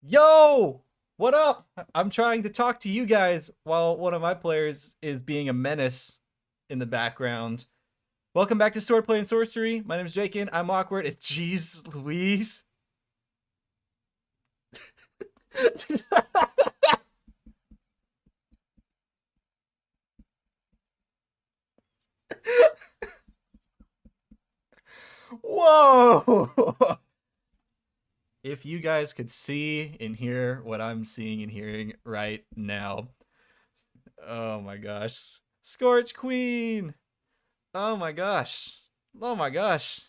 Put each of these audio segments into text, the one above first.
Yo! What up? I'm trying to talk to you guys while one of my players is being a menace in the background. Welcome back to Swordplay Sorcery. My name is Jakin. I'm awkward. And jeez Louise. Whoa! If you guys could see and hear what I'm seeing and hearing right now. Oh my gosh. Scorch Queen! Oh my gosh. Oh my gosh.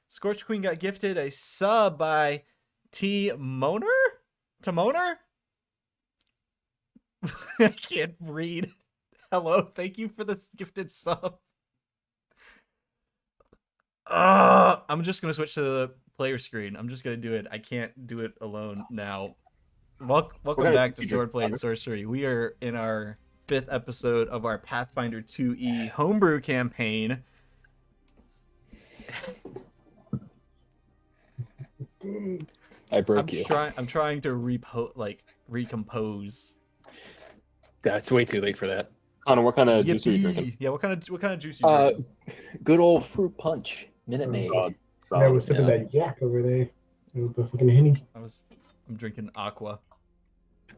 Scorch Queen got gifted a sub by T Moner? Timoner? I can't read. Hello, thank you for this gifted sub. I'm just gonna switch to the player screen. I'm just gonna do it. I can't do it alone now. Welcome back to Swordplay and Sorcery. We are in our 5th episode of our Pathfinder 2E homebrew campaign. I broke you. I'm trying to recompose. That's way too late for that. Connor, what kind of juice are you drinking? Yeah, what kind of juice are you drinking? Good old fruit punch, Minute Maid. I was sipping that yak over there with the fucking Henny. I'm drinking aqua.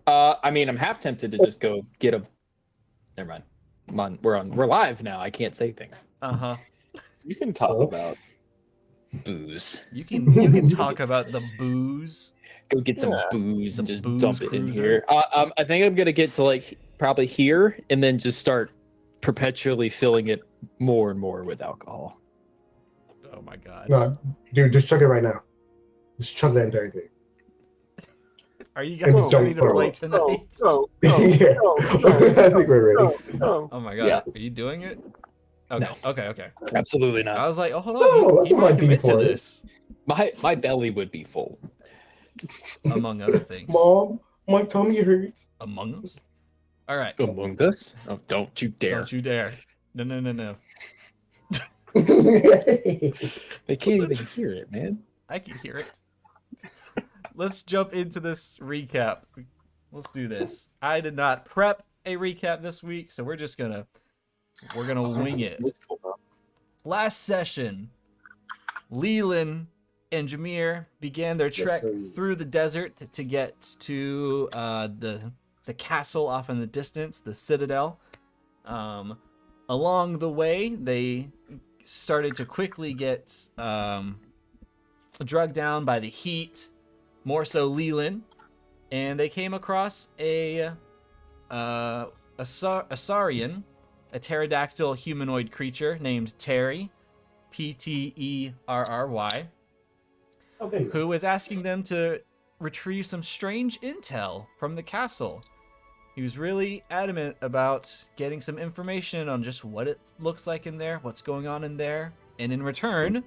I mean, I'm half tempted to just go get a. Never mind. Come on, we're live now. I can't say things. You can talk about Booze. You can talk about the booze. Go get some booze and just dump it in cruiser. here. I think I'm gonna get to like probably here and then just start perpetually filling it more and more with alcohol. Oh my god. No, dude, just chug it right now. Just chug that entire thing. Are you guys ready to play tonight? Yeah. I think we're ready. Oh my god. Yeah. Are you doing it? Okay. No. Okay. Absolutely not. I was like, oh hold Oh, on. He that's might my commit to default. this. My belly would be full. Among other things. Mom, my tummy hurts. Among Us? Alright. Among Us? Oh, don't you dare. Don't you dare. No. They can't even hear it, man. I can hear it. Let's jump into this recap. Let's do this. I did not prep a recap this week, so we're gonna wing it. Last session, Leylin and Jamir began their trek through the desert to get to the castle off in the distance, the citadel. Along the way, they started to quickly get drugged down by the heat, more so Leylin, and they came across a Saurian, a pterodactyl humanoid creature named Terry, Pterry, who was asking them to retrieve some strange intel from the castle. He was really adamant about getting some information on just what it looks like in there, what's going on in there, and in return,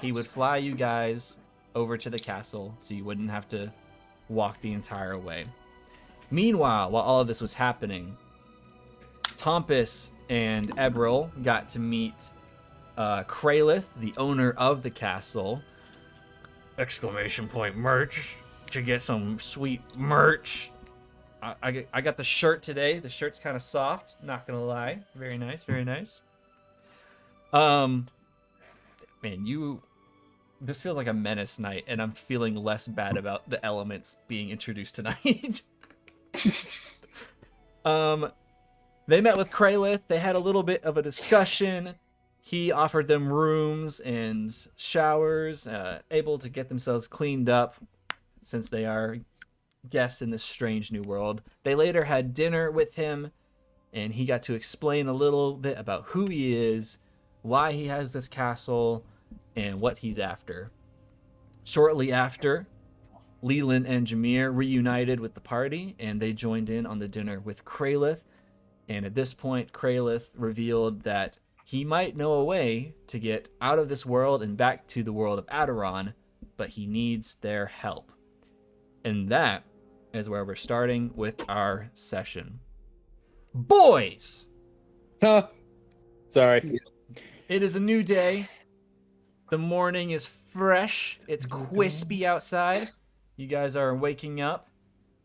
he would fly you guys over to the castle so you wouldn't have to walk the entire way. Meanwhile, while all of this was happening, Tonpas and Ebrill got to meet Kraylith, the owner of the castle. ! Merch to get some sweet merch. I got the shirt today. The shirt's kind of soft, not gonna lie. Very nice, very nice. Man, this feels like a menace night, and I'm feeling less bad about the elements being introduced tonight. They met with Kraylith. They had a little bit of a discussion. He offered them rooms and showers, able to get themselves cleaned up since they are guests in this strange new world. They later had dinner with him, and he got to explain a little bit about who he is, why he has this castle, and what he's after. Shortly after, Leylin and Jamir reunited with the party, and they joined in on the dinner with Kraylith. And at this point, Kraylith revealed that he might know a way to get out of this world and back to the world of Aderon, but he needs their help. And that is where we're starting with our session. Boys! Sorry. It is a new day. The morning is fresh. It's crispy outside. you guys are waking up.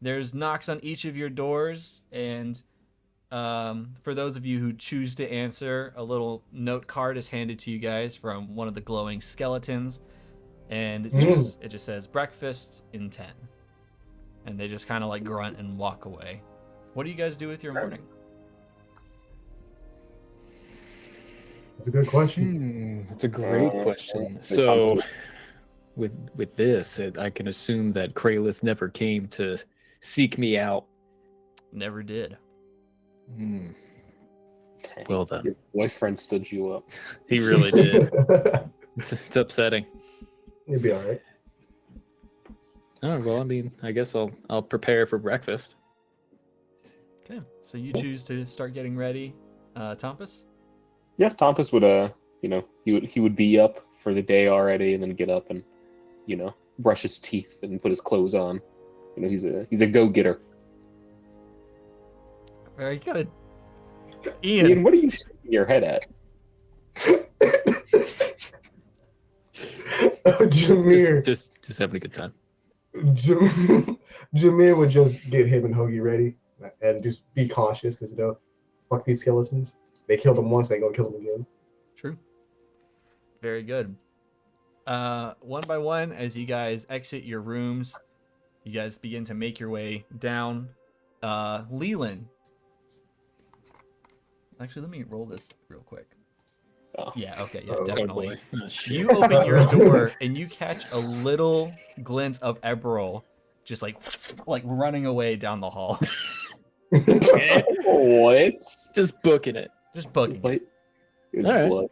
There's knocks on each of your doors, and for those of you who choose to answer, a little note card is handed to you guys from one of the glowing skeletons, and it just says breakfast in 10. And they just kind of like grunt and walk away. What do you guys do with your morning? That's a good question. That's a great question. So, with this, I can assume that Kraylith never came to seek me out. Never did. Hmm. Well then, Your boyfriend stood you up. he really did. It's upsetting. You'll be all right. Oh well, I mean, I guess I'll prepare for breakfast. Okay, so you choose to start getting ready, Tonpas? Yeah, Tonpas would he would be up for the day already, and then get up and brush his teeth and put his clothes on. He's a go-getter. Very good. Ian, what are you shaking your head at? Jameer. Just having a good time. Jamir would just get him and Hoagie ready and just be cautious because fuck these skeletons. They killed them once, they ain't gonna kill them again. True. Very good. One by one, as you guys exit your rooms, you guys begin to make your way down. Leylin. Actually, let me roll this real quick. Oh. Yeah, okay, yeah, Oh, definitely. Oh, shit. You open your door and you catch a little glimpse of Ebrill just like running away down the hall. What? Just booking it. Just bugging. Wait. His All right. blood.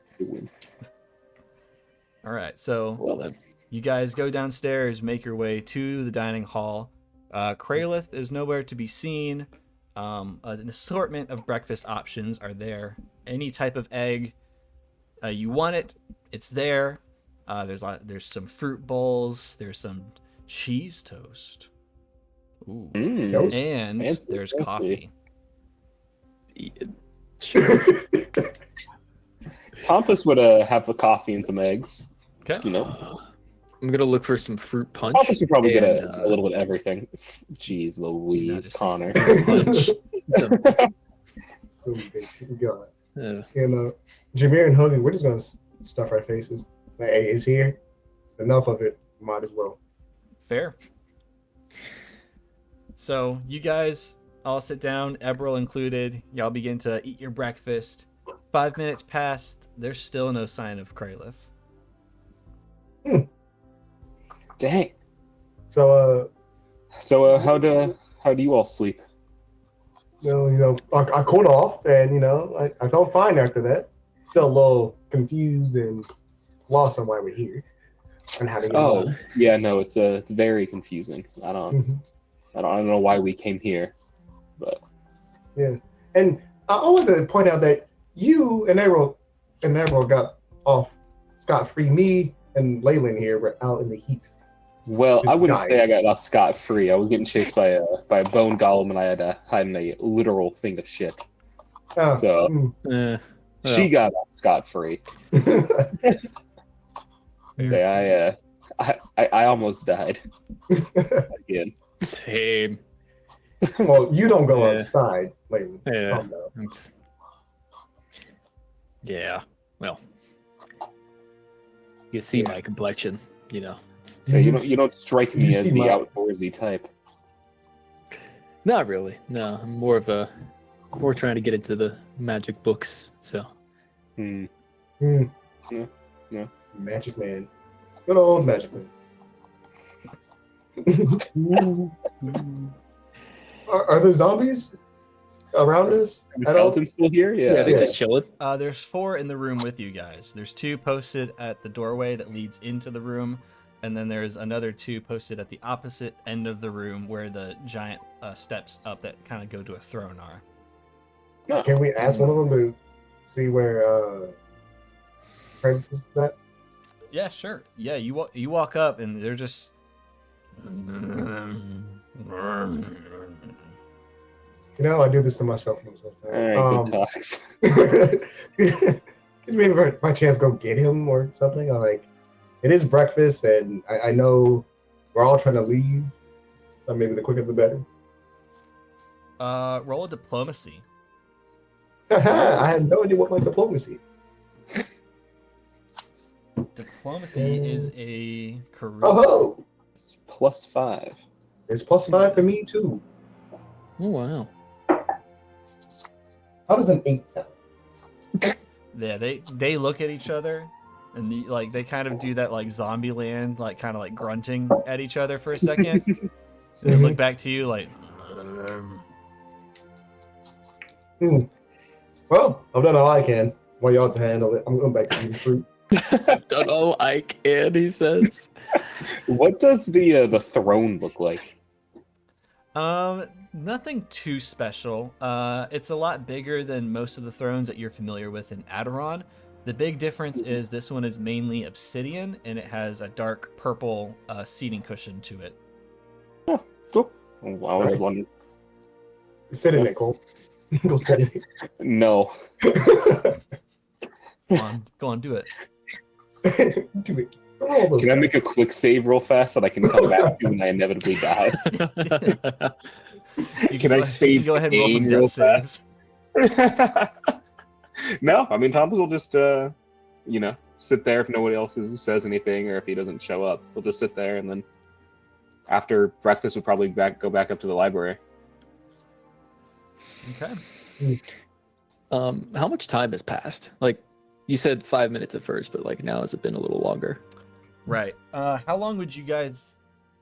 All right, so Well then. you guys go downstairs, make your way to the dining hall. Kraylith is nowhere to be seen. An assortment of breakfast options are there. Any type of egg you want it's there. There's some fruit bowls. There's some cheese toast. Ooh. Mm. And Fancy, there's fancy. coffee. Tonpas would have a coffee and some eggs. Okay. I'm gonna look for some fruit punch. Tonpas would probably get and, a little bit of everything. Jeez Louise, Noticing. Connor. punch. Some- So we got it. uh, And Jameer and Hoagie, we're just gonna stuff our faces. Like, hey, it's here. Enough of it. Might as well. Fair. So you guys all sit down, Ebrill included. Y'all begin to eat your breakfast. 5 minutes passed. There's still no sign of Kraylith. Dang. So How do you all sleep? I cooled off, and I felt fine after that. Still a little confused and lost on why we're here and how to get Oh, home. yeah, no, it's very confusing. I don't know why we came here, but And I want to point out that you and Emerald got off scot-free. Me and Leylin here were out in the heat. well, I wouldn't Died. say I got off scot-free. I was getting chased by a bone golem, and I had to hide in a literal thing of shit. So- well, She got off scot-free. Say I almost died again. same. Well, you don't go Yeah. outside, Leylin. Yeah. Oh, no. It's- yeah. Well, you see my complexion, So you don't strike me You as see the my- outdoorsy type. Not really. No, I'm more trying to get into the magic books. So Hmm. Yeah. Magic Man. Good old Magic Man. Are there zombies around us? Are the at all? skeletons still here? yeah, Yeah. they're just chilling. There's 4 in the room with you guys. There's 2 posted at the doorway that leads into the room, and then there's another 2 posted at the opposite end of the room where the giant steps up that kind of go to a throne are. No. Can we ask one of them to see where Frank is at? Yeah, sure. Yeah, you walk up and they're just. I do this to myself. All right, good talks. Could you maybe by chance go get him or something? It is breakfast, and I know we're all trying to leave. So maybe the quicker the better. Roll a diplomacy. I had no idea what my diplomacy. Diplomacy is a charisma. Oh, It's +5. it's +5 for me too. Oh wow. How does an 8 sound? Yeah, they look at each other, and they kind of do that like Zombieland, like kind of like grunting at each other for a second, and then look back to you like. Well, I've done all I can. Want y'all to handle it. I'm going back to the fruit. Don't know I can, he says. What does the throne look like? Nothing too special. It's a lot bigger than most of the thrones that you're familiar with in Aderon. The big difference is this one is mainly obsidian, and it has a dark purple seating cushion to it. Oh, cool. Wow, I wondered. Sit in it, Cole. Go sit in No. it. Go on, do it. Do it. Roll those Can I make a quick save real fast that I can come back to when I inevitably die? Can I save You can go ahead and roll some the game death real saves. No, I mean Tonpas will just sit there if nobody else says anything, or if he doesn't show up, we'll just sit there, and then after breakfast we'll probably go back up to the library. Okay. How much time has passed? Like, you said 5 minutes at first, but like now has it been a little longer? Right. How long would you guys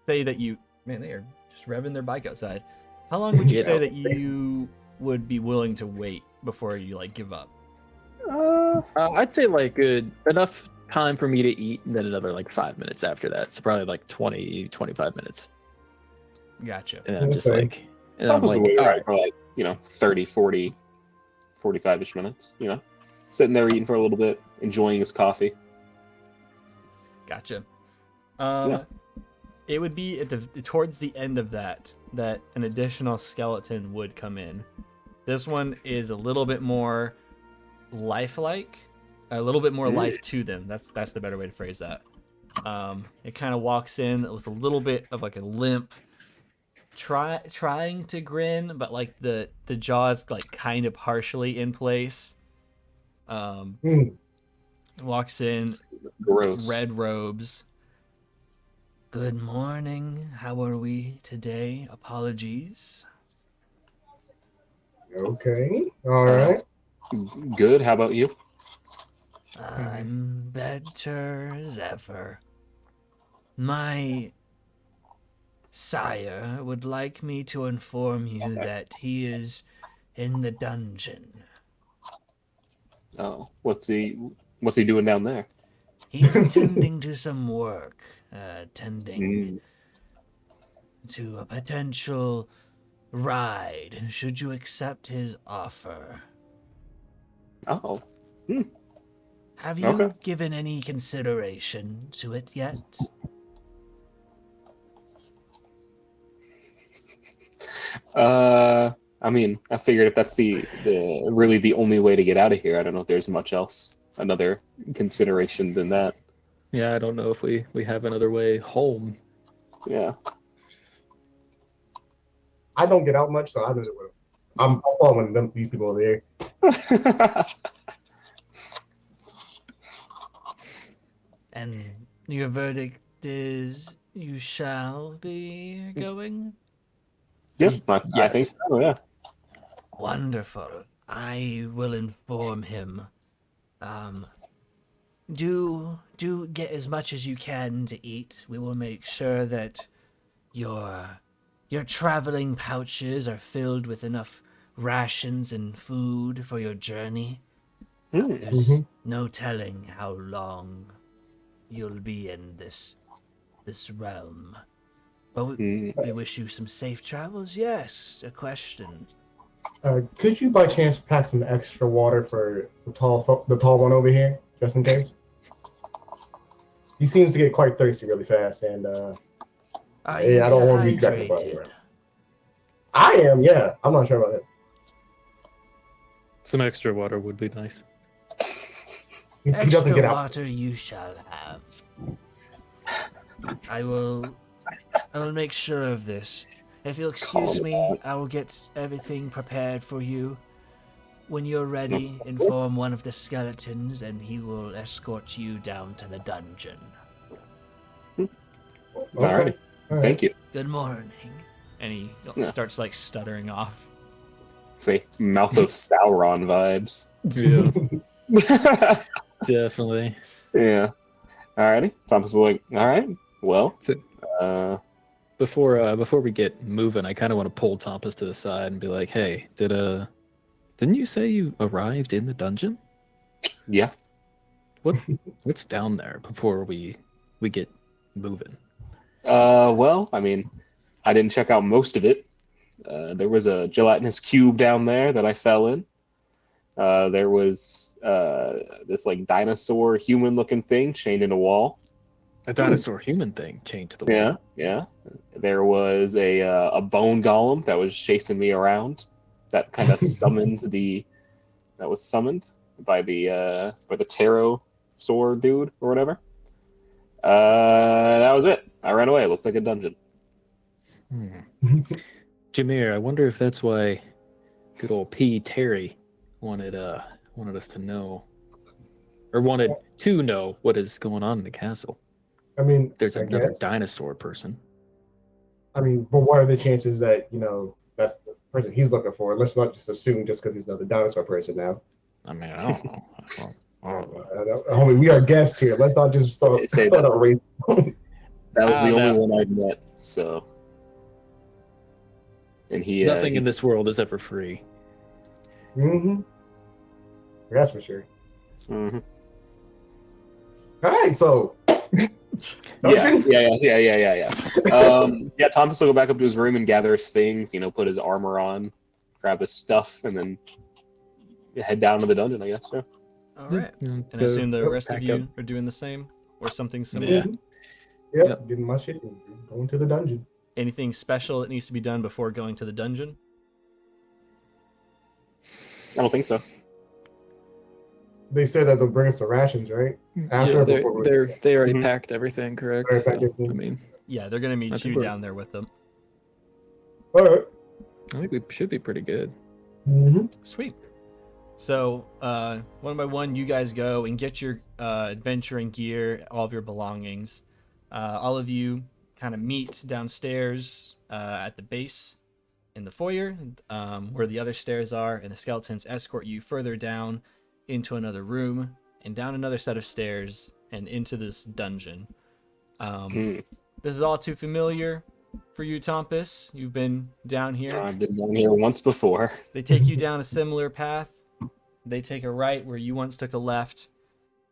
say that you? Man, they are just revving their bike outside. How long would you say that you would be willing to wait before you like give up? I'd say like enough time for me to eat, and then another like 5 minutes after that. So probably like 20, 25 minutes. Gotcha. And I'm just Okay. like, and I'm Tonpas like, will wait all around right. for like 30, 40, 45-ish minutes. Sitting there eating for a little bit, enjoying his coffee. Gotcha. Yeah. It would be at towards the end of that an additional skeleton would come in. This one is a little bit more lifelike, a little bit more life to them. That's the better way to phrase that. It kind of walks in with a little bit of like a limp, trying to grin, but like the jaws like kind of partially in place. Walks in, Gross. red robes. Good morning. How are we today? Apologies. Okay. All right. Good. How about you? I'm better as ever. My sire would like me to inform you that he is in the dungeon. Oh, what's he doing down there? He's attending to some work, attending to a potential ride, should you accept his offer. Oh. Have you Okay. given any consideration to it yet? I mean, I figured if that's the really the only way to get out of here, I don't know if there's much else, another consideration than that. Yeah, I don't know if we have another way home. Yeah. I don't get out much, so I don't know. I'm following these people over here. And your verdict is you shall be going? Yeah, I Yes. think so, yeah. Wonderful. I will inform him. Do get as much as you can to eat. We will make sure that your traveling pouches are filled with enough rations and food for your journey. There's no telling how long you'll be in this realm. But we wish you some safe travels. Yes, a question. Could you by chance pack some extra water for the tall one over here, just in case? He seems to get quite thirsty really fast, and Are you I don't want to be distracted by dehydrated? it. I am, yeah. I'm not sure about it. Some extra water would be nice. He doesn't Extra get out. water you shall have. I will I will make sure of this. If you'll Call excuse it me, that. I will get everything prepared for you. When you're ready, Of inform course. one of the skeletons and he will escort you down to the dungeon. Alrighty. All right. Thank you. Good morning. And he Yeah. starts like stuttering off. Say, mouth of Sauron vibes. Yeah, definitely. Yeah. Alrighty. Thomas will be like, alright, well, So, before we get moving, I kind of want to pull Tonpas to the side and be like, "Hey, didn't you say you arrived in the dungeon? yeah. What's down there before we get moving?" Well, I mean, I didn't check out most of it. There was a gelatinous cube down there that I fell in. There was this like dinosaur human looking thing chained in a wall. A dinosaur human thing chained to the wall. Yeah, yeah. There was a bone golem that was chasing me around. That kind of summoned that was summoned by the tarot sword dude or whatever. That was it. I ran away. It looked like a dungeon. Jamir, I wonder if that's why good old P. Terry wanted us to know, or wanted to know what is going on in the castle. I mean, There's I another guess. dinosaur person. I mean, but what are the chances that that's the person he's looking for? Let's not just assume just because he's another dinosaur person now. I mean, I don't know. I don't know. Homie, we are guests here. Let's not just start Say start that. a race. That was the No. only one I've met. So, and he Nothing in this world is ever free. Mm-hmm. That's for sure. Mhm. All right, so Yeah, dungeon? yeah. Thomas will go back up to his room and gather his things. Put his armor on, grab his stuff, and then head down to the dungeon. I guess. Yeah. All right. And I assume the rest of you are doing the same or something similar. Yeah. Mhm. Yep, Yep. getting my shit and going to the dungeon. Anything special that needs to be done before going to the dungeon? I don't think so. They said that they'll bring us the rations, right? After Yeah, or before we- they already Mhm. packed everything, correct? Already packed So, everything. I mean, Yeah, they're gonna I meet think you we're- down there with them. All right. I think we should be pretty good. Mm-hmm. Sweet. So, one by one, you guys go and get your adventuring gear, all of your belongings. All of you kind of meet downstairs at the base in the foyer, where the other stairs are, and the skeletons escort you further down into another room and down another set of stairs and into this dungeon. Hmm. This is all too familiar for you, Tonpas. You've been down here. I've been down here once before. They take you down a similar path. They take a right where you once took a left.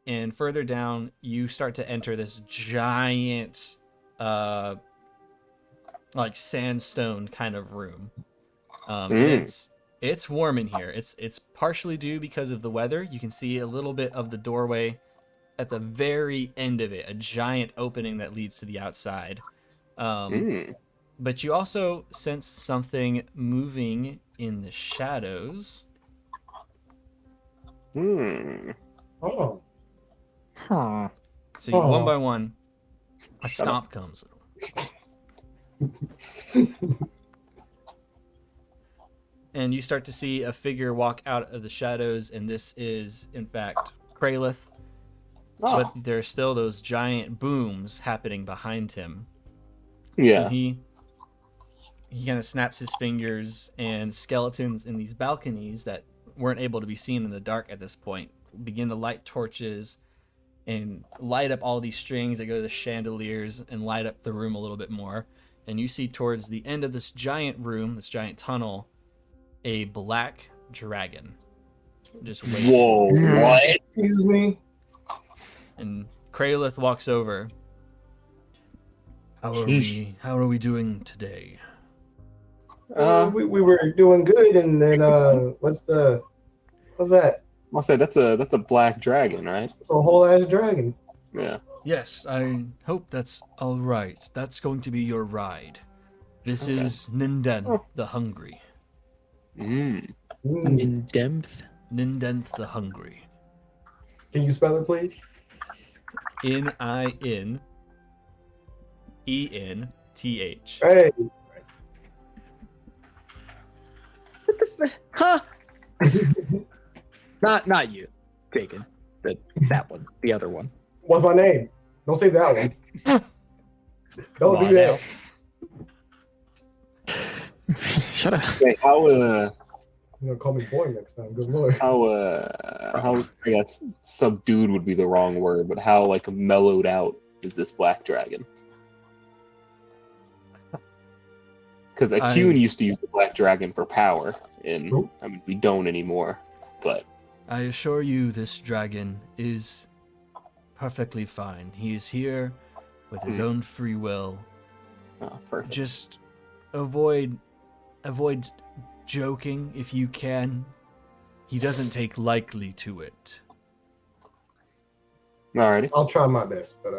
And further down, you start to enter this giant, like sandstone kind of room. And it's warm in here. It's partially due because of the weather. You can see a little bit of the doorway at the very end of it, a giant opening that leads to the outside. But you also sense something moving in the shadows. Oh. Huh. So you, one by one, a stomp comes. And you start to see a figure walk out of the shadows, and this is, in fact, Kraylith. But there's still those giant booms happening behind him. Yeah. And he kind of snaps his fingers, and skeletons in these balconies that weren't able to be seen in the dark at this point begin to light torches and light up all these strings that go to the chandeliers and light up the room a little bit more. And you see towards the end of this giant room, this giant tunnel, a black dragon just waiting. Whoa! What? Excuse me. And Kraylith walks over. How are we doing today? We were doing good, and then what's that? I'll say that's a black dragon, right? It's a whole ass dragon. Yeah. Yes, I hope that's all right. That's going to be your ride. This Okay. is Nindenth the Hungry. Mm. In depth. Nindenth the Hungry. Can you spell it, please? Ninenth TH. Hey. Huh? Not you, Jacob. That one. The other one. What's my name? Don't say that one. Don't do on that. Shut up. Hey, how You're gonna call me boy next time. Good lord. how I guess subdued would be the wrong word, but how like mellowed out is this black dragon? Because Akun used to use the black dragon for power, and Who? I mean we don't anymore. But I assure you, this dragon is perfectly fine. He is here with his own free will. oh, perfect. Just avoid joking if you can. He doesn't take lightly to it. Alrighty, I'll try my best, but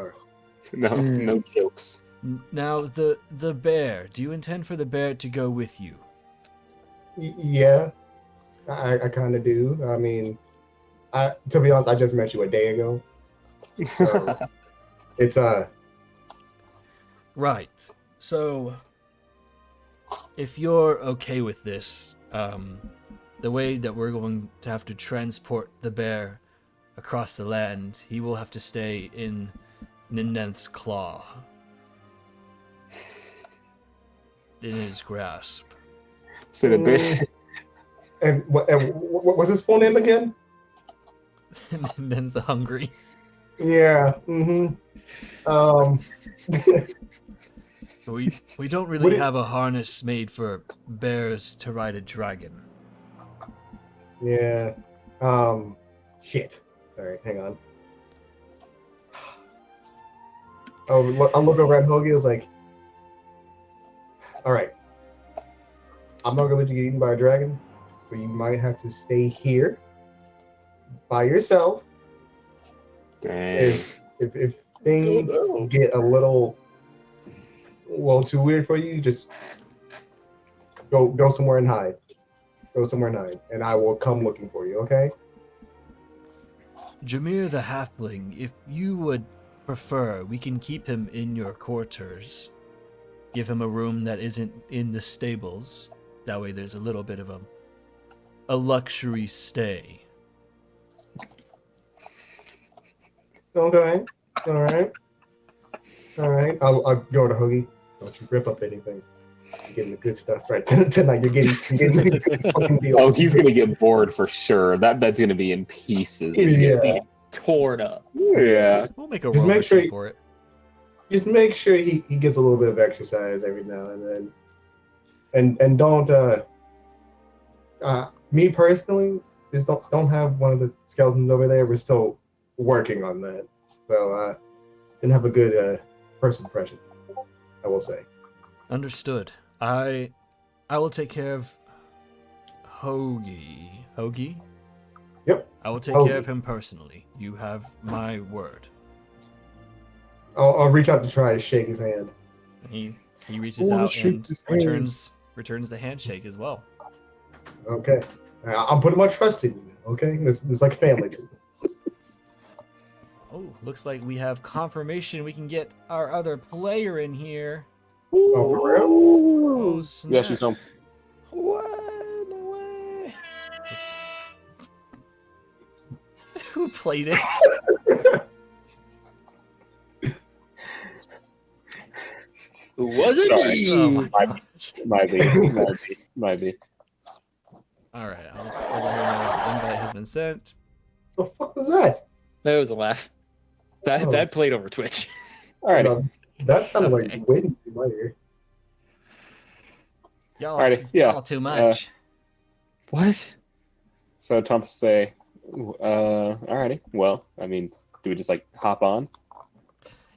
no jokes. Now, the bear. Do you intend for the bear to go with you? yeah, I kind of do. I mean, to be honest, I just met you a day ago. So it's Right. So, if you're okay with this, the way that we're going to have to transport the bear across the land, he will have to stay in Ninenth's claw. In his grasp. So the bear, and what was his full name again? Ninenth the Hungry. Yeah. Mm-hmm. We don't Would really it- have a harness made for bears to ride a dragon. Yeah. Shit. All right, hang on. Oh, look, I'll look over at Hoagie. I was like, all right. I'm not gonna let you get eaten by a dragon, so you might have to stay here by yourself. dang. If things know. get a little too weird for you, just go somewhere and hide. Go somewhere and hide, and I will come looking for you. Okay? Jamir the Halfling, if you would prefer, we can keep him in your quarters. Give him a room that isn't in the stables. That way there's a little bit of a luxury stay. Okay. All right. All right. I'll go to Hoagie. Don't you rip up anything. You're getting the good stuff right tonight. You're getting the good fucking deal. Oh, he's gonna get bored for sure. That bed's gonna be in pieces. It's Yeah. gonna be torn up. Yeah. We'll make a Just roll make or sure two you- for it. Just make sure he gets a little bit of exercise every now and then. And don't me personally, just don't have one of the skeletons over there. We're still working on that. So didn't have a good first impression, I will say. Understood. I will take care of Hoagie. Hoagie? Yep. I will take care Hoagie. of him personally. You have my word. I'll reach out to try to shake his hand. He reaches Oh, out shoot, and his hand. returns the handshake as well. Okay. I'm putting my trust in you. Okay, this is like family to me. Oh, looks like we have confirmation we can get our other player in here. Oh, for real? Oh, snap. Yeah, she's home. What? No way. Who played it? Was it Sorry. me? Oh my My- gosh. Might be. All right, I'll let her know the invite has been sent. The fuck was that? That was a laugh. Oh. That played over Twitch. Alrighty. That sounded Okay. like wind in my ear. Y'all, Alrighty, yeah, y'all too much. What? So Tonpas say, alrighty. Well, I mean, do we just like hop on?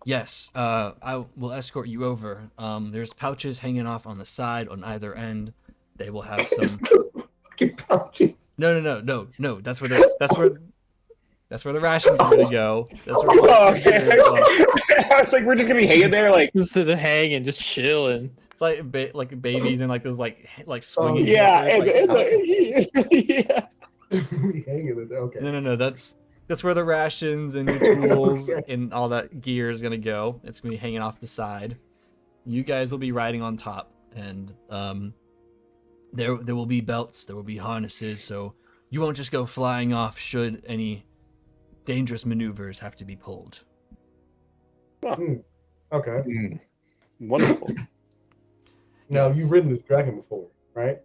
Yes, I will escort you over. There's pouches hanging off on the side on either end. They will have some. Fucking pouches. No. That's where the rations are gonna go. That's where Oh, okay. I was like, we're just gonna be hanging there, like, Just hanging, just chilling. It's like like babies and like those like swinging. yeah, hampers, like, yeah. We hanging it. Okay. No. That's where the rations and your tools Okay. and all that gear is gonna go. It's gonna be hanging off the side. You guys will be riding on top, and there will be belts, there will be harnesses, so you won't just go flying off should any dangerous maneuvers have to be pulled. Okay. Mm. Wonderful. Now, Yes. you've ridden this dragon before, right?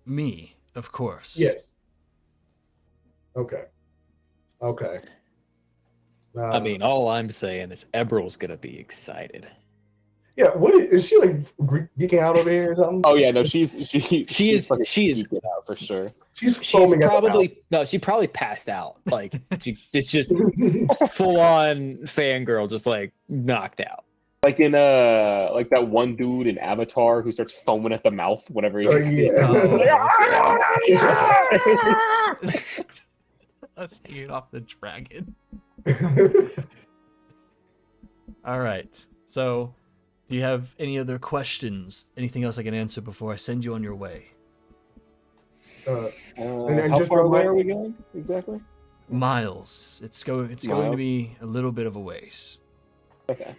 Me, of course. Yes. Okay. Okay. I mean, all I'm saying is Ebrill's gonna be excited. yeah. What is she like geeking out over here or something? Oh yeah, no, she is She is geeking out for sure. She's She's foaming at the probably she probably passed out. Like it's just mouth. full on fangirl, just like knocked out. Like in like that one dude in Avatar who starts foaming at the mouth whenever he Oh, gets yeah. Let's hang off the dragon. All right. So, do you have any other questions? Anything else I can answer before I send you on your way? then how just far away remind- are we going exactly? Miles. It's going to Miles? be a little bit of a ways. Okay.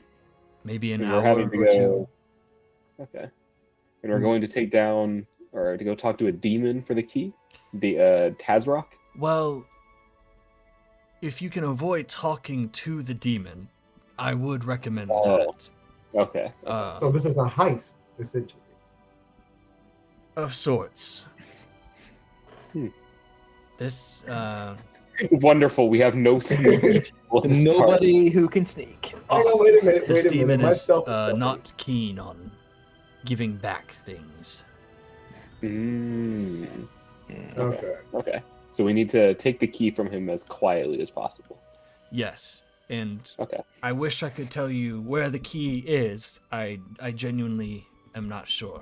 Maybe an And hour we're having to or go. two. Okay. And we're going to take down or to go talk to a demon for the key, the Tazrock. Well, if you can avoid talking to the demon, I would recommend Oh. that. Okay. So this is a heist, essentially. Of sorts. Hmm. This, Wonderful. We have no sneaky people in this party. Nobody who can sneak. Hang on, wait a minute. this Wait a minute. demon My is stealth is not keen on giving back things. Mm. Okay. Okay. So we need to take the key from him as quietly as possible. Yes, and Okay. I wish I could tell you where the key is. I genuinely am not sure.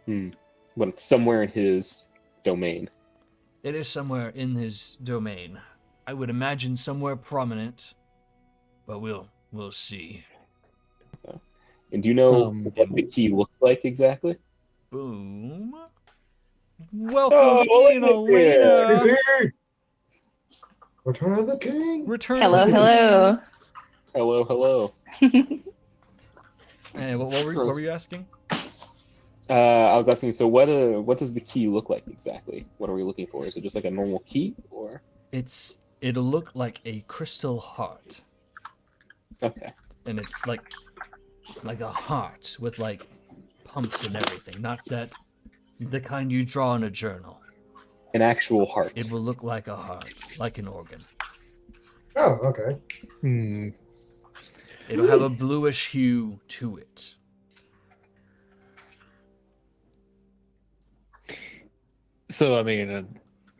But it's somewhere in his domain. It is somewhere in his domain. I would imagine somewhere prominent, but we'll see. And do you know what the and- key looks like exactly? Boom. Welcome Oh, to King Leylin is He's Elena. here. Return of the King. Return Hello, of the hello. Hello, hello. King. Hey, what were you asking? I was asking. So what does the key look like exactly? What are we looking for? Is it just like a normal key, or It'll look like a crystal heart, okay? and it's like a heart with like pumps and everything. Not the kind you draw in a journal. An actual heart. It will look like a heart, like an organ. Oh, okay. Hmm. It'll have a bluish hue to it. So I mean,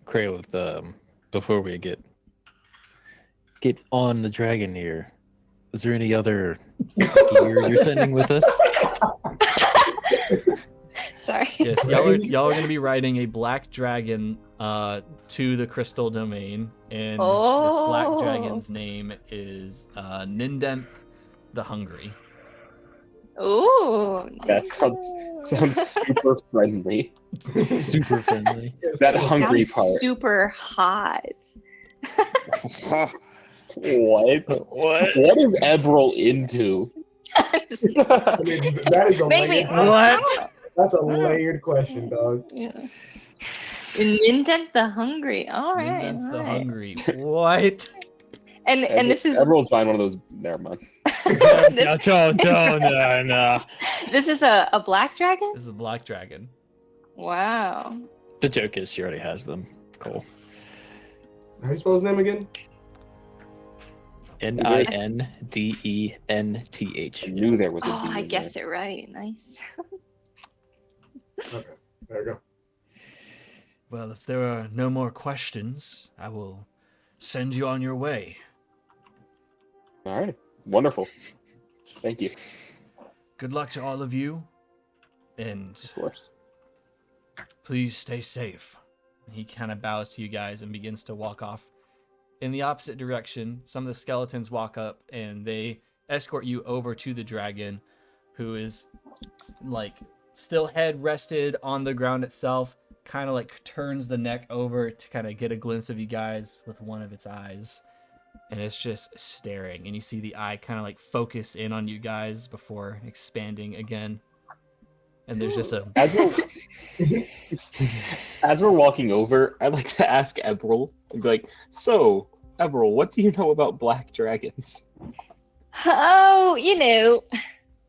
Kraylith, before we get on the dragon here, is there any other gear you're sending with us? Sorry. Yes, y'all are gonna be riding a black dragon to the crystal domain, and this black Oh. dragon's name is Nindenth the Hungry. Ooh. That sounds super friendly. Super friendly. That hungry Sounds part. super hot. What? What? What is Ebrill into? I mean, that is a Maybe. layered. What? That's a layered question, dog. Yeah. Nindent the Hungry. All right. Nindenth all the right. Hungry. What? And this is Ebrill's buying one of those. Never mind. this, No. this is a black dragon. This is a black dragon. Wow. The joke is she already has them. Cool. How do you spell his name again? Nindenth. I knew there was a D Oh, I in guessed it right. Nice. Okay, there we go. Well, if there are no more questions, I will send you on your way. there. All right. Wonderful. Thank you. Good luck to all of you, and Of course. please stay safe. He kind of bows to you guys and begins to walk off in the opposite direction. Some of the skeletons walk up and they escort you over to the dragon, who is like still head rested on the ground itself, kind of like turns the neck over to kind of get a glimpse of you guys with one of its eyes, and it's just staring, and you see the eye kind of like focus in on you guys before expanding again. And there's just a As we're walking over, I'd like to ask Ebrill, and be like, so, Ebrill, what do you know about black dragons? Oh,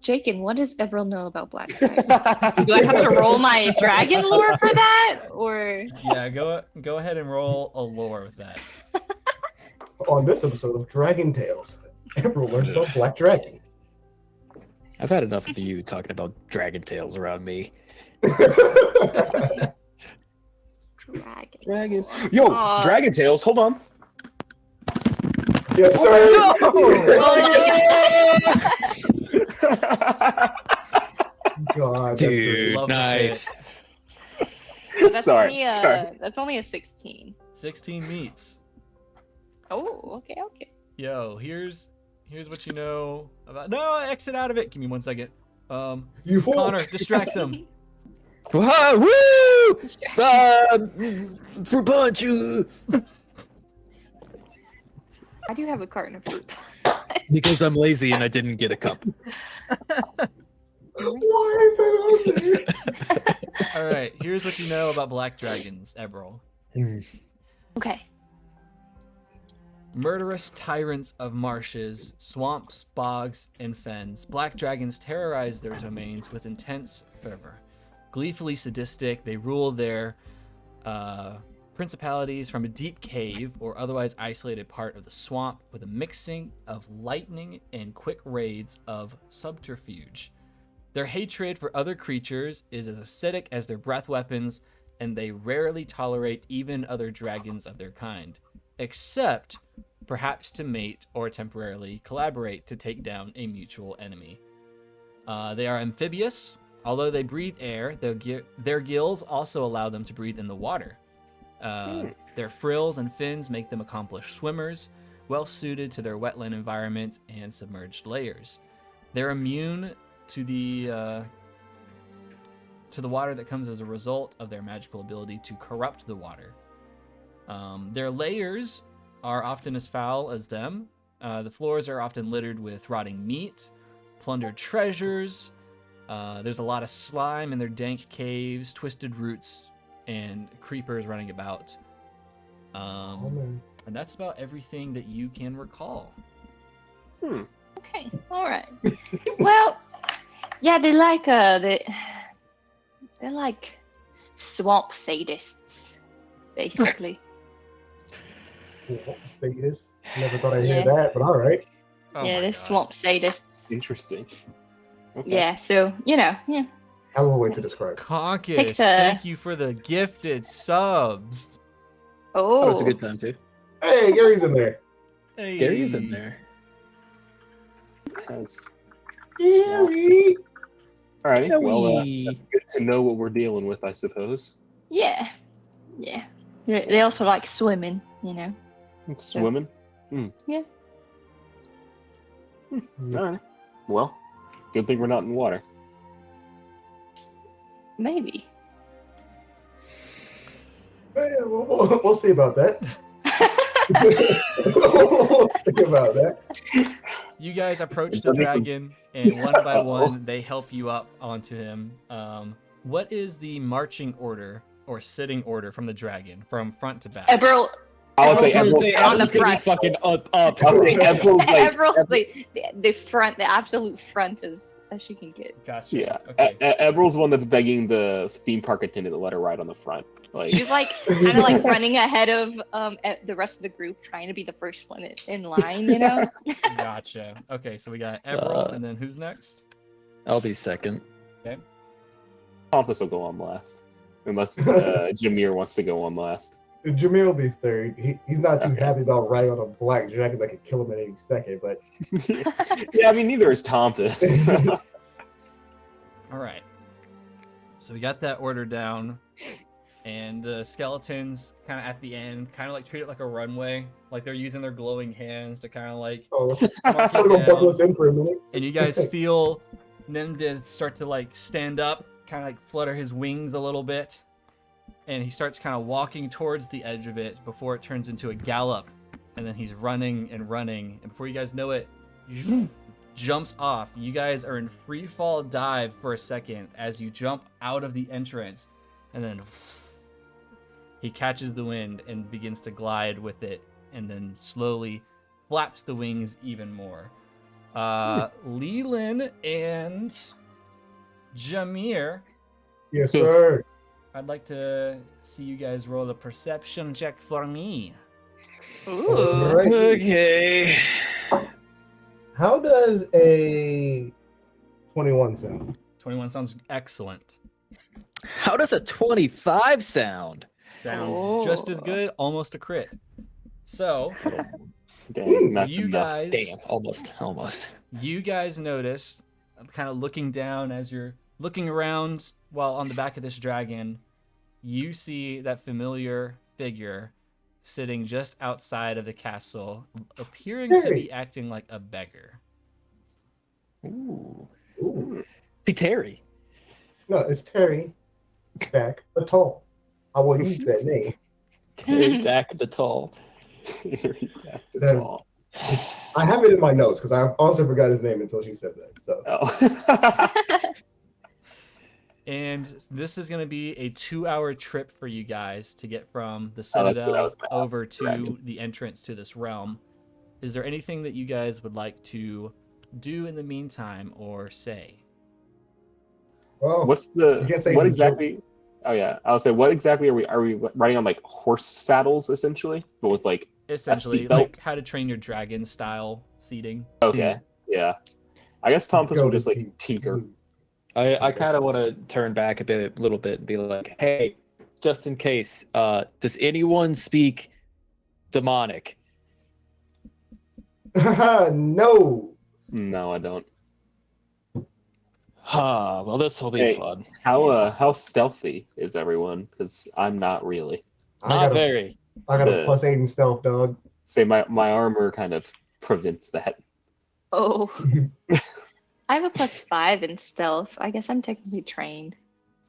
Jakin, what does Ebrill know about black dragons? Do I have to roll my dragon lore for that, or? yeah, go ahead and roll a lore with that. On this episode of Dragon Tales, Emerald learns about black dragons. I've had enough of you talking about dragon tales around me. Dragon. Dragons. Yo, Aw. Dragon Tales, hold on. Yes, sir. Oh God, that's Dude, great. Love the nice. That's Sorry, only, sorry. That's only a 16. 16 meets. Oh, okay. Yo, here's what you know about. No, exit out of it. Give me 1 second. You fool. Connor, distract them. Wah, woo! Fruit punch! Why do you have a carton of fruit? Because I'm lazy and I didn't get a cup. Why is that on there? All right, here's what you know about black dragons, Ebrill. Okay. Murderous tyrants of marshes, swamps, bogs, and fens, black dragons terrorize their domains with intense fervor. Gleefully sadistic, they rule their principalities from a deep cave or otherwise isolated part of the swamp with a mixing of lightning and quick raids of subterfuge. Their hatred for other creatures is as acidic as their breath weapons, and they rarely tolerate even other dragons of their kind, except perhaps to mate or temporarily collaborate to take down a mutual enemy. They are amphibious. Although they breathe air, their gills also allow them to breathe in the water. Their frills and fins make them accomplished swimmers, well suited to their wetland environments and submerged layers. They're immune to the water that comes as a result of their magical ability to corrupt the water. Their layers are often as foul as them. The floors are often littered with rotting meat, plundered treasures. There's a lot of slime in their dank caves, twisted roots, and creepers running about. And that's about everything that you can recall. Okay. All right. Well, yeah, they're like swamp sadists, basically. Sadist. Never thought I'd Yeah. hear that, but all right. Oh Yeah, my they're God. swamp sadists. Interesting. Okay. Yeah, so yeah. I will wait to describe. Caucus, Takes a- thank you for the gifted subs. Oh, Oh, it's a good time too. Hey, Gary's in there. Hey. Gary is in there. That's- Gary. Alrighty. Well, Yowie. that's good to know what we're dealing with, I suppose. yeah. They also like swimming, Swimming. Yeah. Alright. Well, good thing we're not in water. Maybe. Yeah, we'll see about that. We'll see about that. You guys approach the dragon, and one by one, they help you up onto him. What is the marching order or sitting order from the dragon, from front to back? Ebrill I'll say Ebrill's Ebrill. on the Ebrill's gonna be front. fucking up. I'll say Ebrill's like. Ebrill's the front, the absolute front as she can get. Gotcha. Yeah. Okay. Ebrill's one that's begging the theme park attendant to let her ride on the front. Like. She's like kind of like running ahead of the rest of the group, trying to be the first one in line, Gotcha. Okay, so we got Ebrill, and then who's next? I'll be second. Tonpas will go on last, unless Jamir wants to go on last. Jamir will be third. He's not too Okay. happy about riding on a black dragon that could kill him at any second, but Yeah, I mean neither is Tonpas. All right. So we got that order down, and the skeletons kind of at the end, kind of like treat it like a runway, like they're using their glowing hands to kind of like oh, mark I'm it gonna buckle down. us in for a minute. And you guys feel Nimdid start to like stand up, kind of like flutter his wings a little bit, and he starts kind of walking towards the edge of it before it turns into a gallop and then he's running and running, and before you guys know it, jumps off. You guys are in free fall dive for a second as you jump out of the entrance, and then he catches the wind and begins to glide with it, and then slowly flaps the wings even more. Leylin and Jamir, Yes, sir. I'd like to see you guys roll a perception check for me. Ooh. Alright. Okay. How does a 21 sound? 21 sounds excellent. How does a 25 sound? Sounds just as good, almost a crit. So, Dang, not you enough. guys, Damn, almost. you guys notice, kind of looking down as you're looking around while on the back of this dragon, you see that familiar figure sitting just outside of the castle, appearing to be acting like a beggar. Ooh. Ooh. Hey, Terry. No, it's Terry back, but tall. I will use that name. Terry Dak the Tall. I have it in my notes because I also forgot his name until she said that. So Oh. And this is going to be a 2-hour trip for you guys to get from the Oh, that's what I Citadel was gonna ask. over to Dragon. the entrance to this realm. Is there anything that you guys would like to do in the meantime or say? well, What's You can't say what the exactly? Oh yeah, I'll say what exactly are we riding on, like horse saddles essentially, but with like Essentially, seatbelt? like how to train your dragon style seating. okay, yeah. I guess Tonpas go would just to like tinker. I kind of want to turn back a little bit and be like, hey, just in case, does anyone speak demonic? no. No, I don't. Well, this will be Hey. fun. How stealthy is everyone? Because I'm not really. Not very. I got a The- +8 in stealth, dog. Say my armor kind of prevents that. Oh. I have a +5 in stealth. I guess I'm technically trained.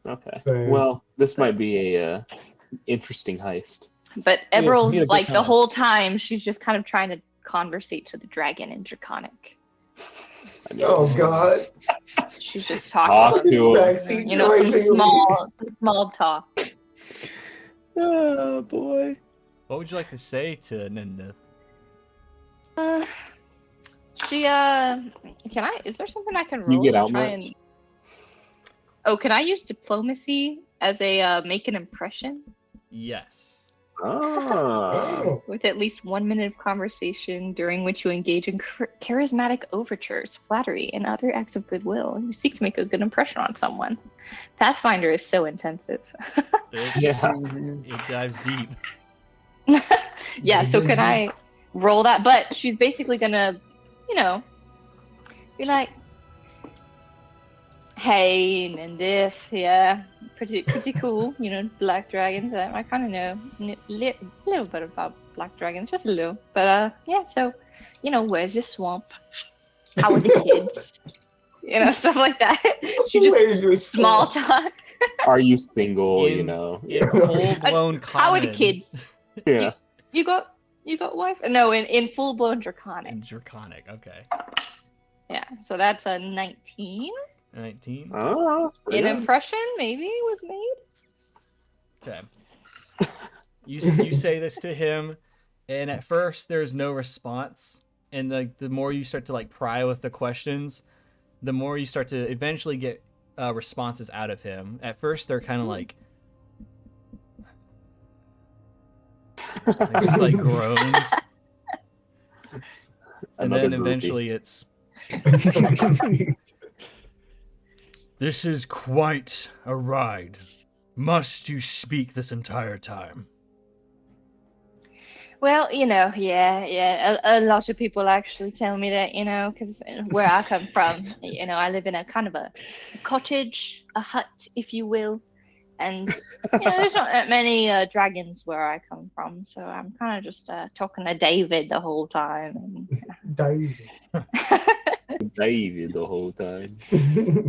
Okay. Same. Well, this might be a interesting heist. But Yeah, Ebrill's we had a good like the time. whole time she's just kind of trying to conversate to the dragon in Draconic. I know. Oh God. She's just Talk talking, to him. Backseat you know, some driving. small talk. Oh boy. What would you like to say to Ninda? She can I? Is there something I can roll? You get to out try much? and... Oh, can I use diplomacy as a make an impression Yes. Ah. Oh. with at least 1 minute of conversation during which you engage in charismatic overtures, flattery, and other acts of goodwill. You seek to make a good impression on someone. Pathfinder is so intensive. It's, Yeah. It dives deep. Yeah, so can I roll that? But she's basically gonna, you know, be like, hey, and this, yeah, pretty cool, you know, black dragons. I kind of know a little bit about black dragons, just a little. But yeah, so, you know, where's your swamp? How are the kids? You know, stuff like that. She just Where's your small swamp? talk. Are you single? You In- know. In full blown common. How are the kids? Yeah. You got wife? No, in full blown draconic. In Draconic, okay. Yeah, so that's a 19. 19. Ah. An impression maybe was made. Okay. You say this to him, and at first there's no response. And the more you start to like pry with the questions, the more you start to eventually get responses out of him. At first they're kind of like just like groans, and Another then groupie. eventually it's, "This is quite a ride. Must you speak this entire time?" Well, you know, yeah. A lot of people actually tell me that, you know, because where I come from, you know, I live in a kind of a cottage, a hut, if you will. And, you know, there's not that many dragons where I come from. So I'm kind of just talking to David the whole time. And, David. David the whole time.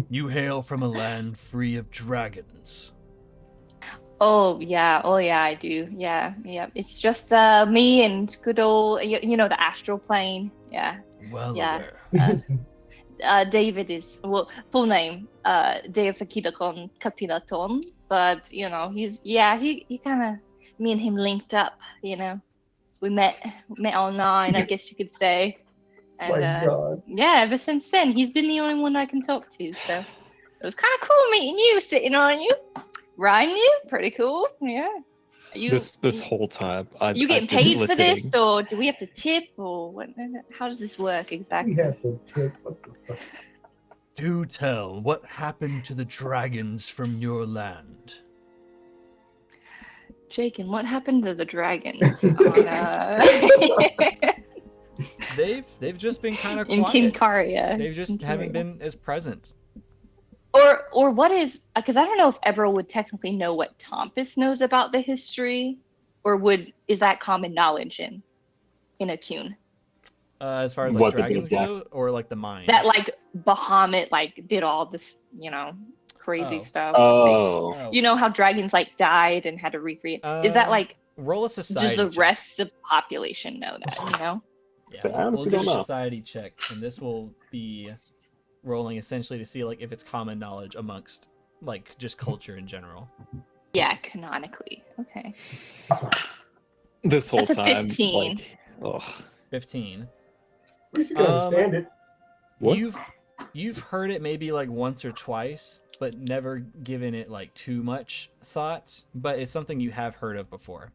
You hail from a land free of dragons. Oh yeah, I do. Yeah. It's just me and good old, you know, the astral plane. Yeah. Well Yeah. aware. David is full name Dave Akitakon Kapilaton, but you know he kind of, me and him linked up. You know, we met online, I guess you could say, and My God. yeah, ever since then he's been the only one I can talk to. So it was kind of cool meeting you, sitting on you, riding you, pretty cool. Yeah. This whole time, You getting I'm just paid for listening. this, or do we have to tip, or what? How does this work exactly? We have to take what the fuck. Do tell, what happened to the dragons from your land? Jake, and what happened to the dragons They've just been kind of in quiet. Kincaria? They just haven't been as present. Or what is, because I don't know if Ebrill would technically know what Tonpas knows about the history, or is that common knowledge in Akun? As far as What, like the dragons big black- go, or like the mine. That like Bahamut like did all this, you know, crazy Oh. stuff. Oh. Oh. You know how dragons like died and had to recreate. Is that like, Roll a society does the check. rest of the population know that? You know. Yeah, So I we'll honestly do don't a know. society check, and this will be rolling essentially to see like if it's common knowledge amongst like just culture in general. Yeah, canonically. Okay. This whole That's a time, 15. like, ugh. 15. You can understand it. What? You've heard it maybe like once or twice, but never given it like too much thought. But it's something you have heard of before.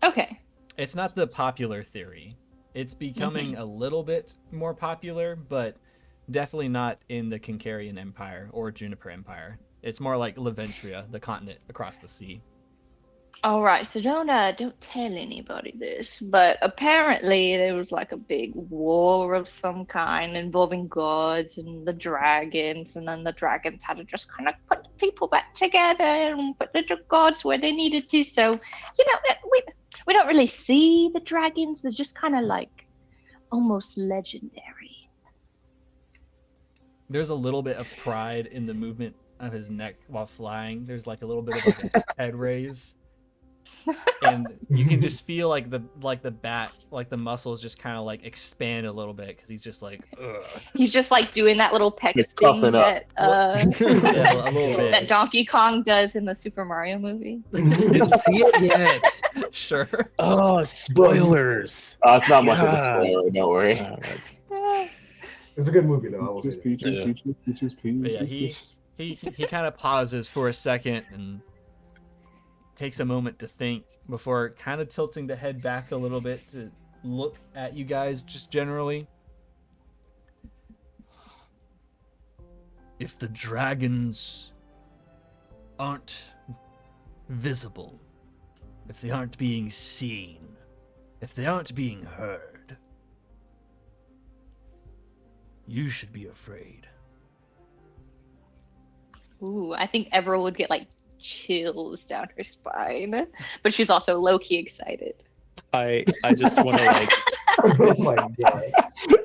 Okay. It's not the popular theory. It's becoming a little bit more popular, but definitely not in the Kincarian Empire or Juniper Empire. It's more like Leventria, the continent across the sea. All right, so don't tell anybody this, but apparently there was like a big war of some kind involving gods and the dragons, and then the dragons had to just kind of put the people back together and put the gods where they needed to. So, you know, we don't really see the dragons. They're just kind of like almost legendary. There's a little bit of pride in the movement of his neck while flying. There's like a little bit of like a head raise. And you can just feel like the back, like the muscles just kind of like expand a little bit because he's just like, ugh. He's just like doing that little peck It's thing puffing up. that Yeah, a little that bit. Donkey Kong does in the Super Mario movie. Didn't see it yet. Sure. Oh, spoilers. It's not much of a God. spoiler, don't worry. It's a good movie though. I will say that. Yeah. But yeah, he kind of pauses for a second and takes a moment to think before kind of tilting the head back a little bit to look at you guys just generally. If the dragons aren't visible, if they aren't being seen, if they aren't being heard, you should be afraid. Ooh, I think Ebrill would get like chills down her spine, but she's also low-key excited. I just want to like Oh my God.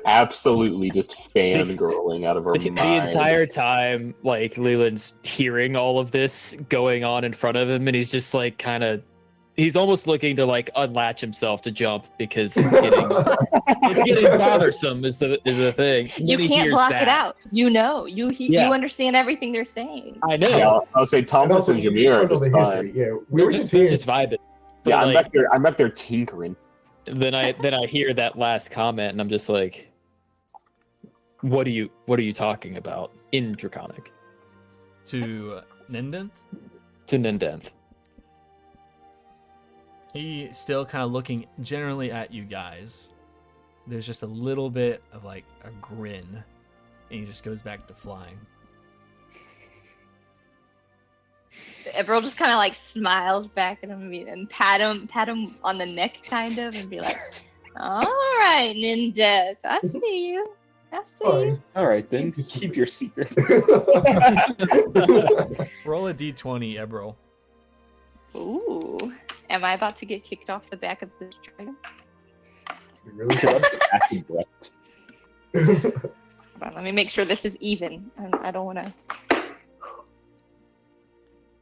Absolutely just fangirling out of her the mind. entire time, like Leylin's hearing all of this going on in front of him, and he's just like he's almost looking to like unlatch himself to jump because it's getting bothersome is the thing. And You then he can't hears block it that. out. You know, you Yeah. understand everything they're saying. I know. Yeah, I'll say And Tonpas also, and you Jamir are know just the fine. history. Yeah, we They're were just just here. vibing. But, Yeah, like, I'm back there tinkering. then I hear that last comment and I'm just like, what are you talking about in Draconic? To Nindenth, To Nindenth. he still kind of looking generally at you guys. There's just a little bit of like a grin, and he just goes back to flying. Ebrill just kind of like smiles back at him and pat him on the neck, kind of, and be like, "All right, Nindeath, I see you. I see you." Fine. All right, then. Keep your secrets. Roll a d20, Ebrill. Ooh, am I about to get kicked off the back of this dragon? You really Asking Brett. Hold on, let me make sure this is even. I don't want to.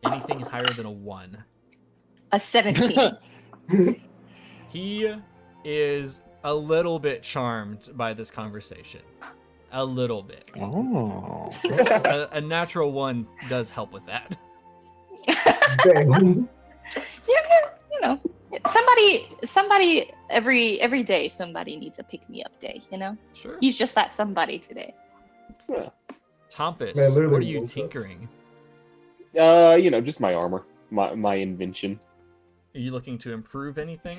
anything higher than a 1. A 17. He is a little bit charmed by this conversation. A little bit. Oh. A natural 1 does help with that. Dang. You know, somebody every day somebody needs a pick me up day. You know, Sure. he's just that somebody today. Tonpas, Man, literally what are you both of us. tinkering? Just my armor, my invention. Are you looking to improve anything?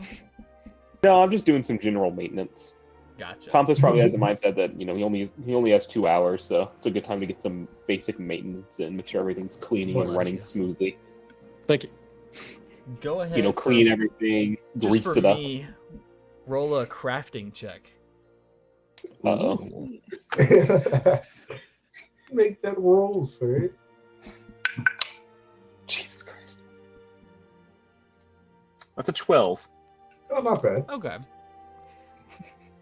No, I'm just doing some general maintenance. Gotcha. Tompus probably has a mindset that he only has 2 hours, so it's a good time to get some basic maintenance and make sure everything's cleaning and Bless running you. smoothly. Thank you. Go ahead. Clean for- everything, just grease for it up. me, roll a crafting check. Uh-oh. Make that roll, sir. Jesus Christ. That's a 12. Oh, not bad. Okay.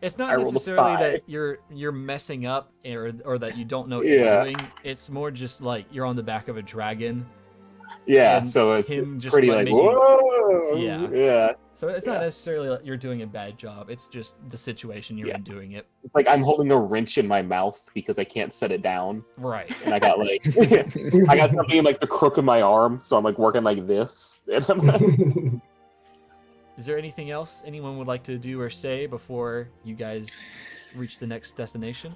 It's not I rolled a necessarily 5. that you're messing up or that you don't know what Yeah. you're doing. It's more just like you're on the back of a dragon. Yeah, And so it's him just, pretty like, like, making- whoa! Yeah. Yeah. So it's not Yeah. necessarily like you're doing a bad job. It's just the situation you're Yeah. in doing it. It's like I'm holding a wrench in my mouth because I can't set it down. Right. And I got like, I got something in like the crook of my arm, so I'm like working like this. And I'm like, Is there anything else anyone would like to do or say before you guys reach the next destination?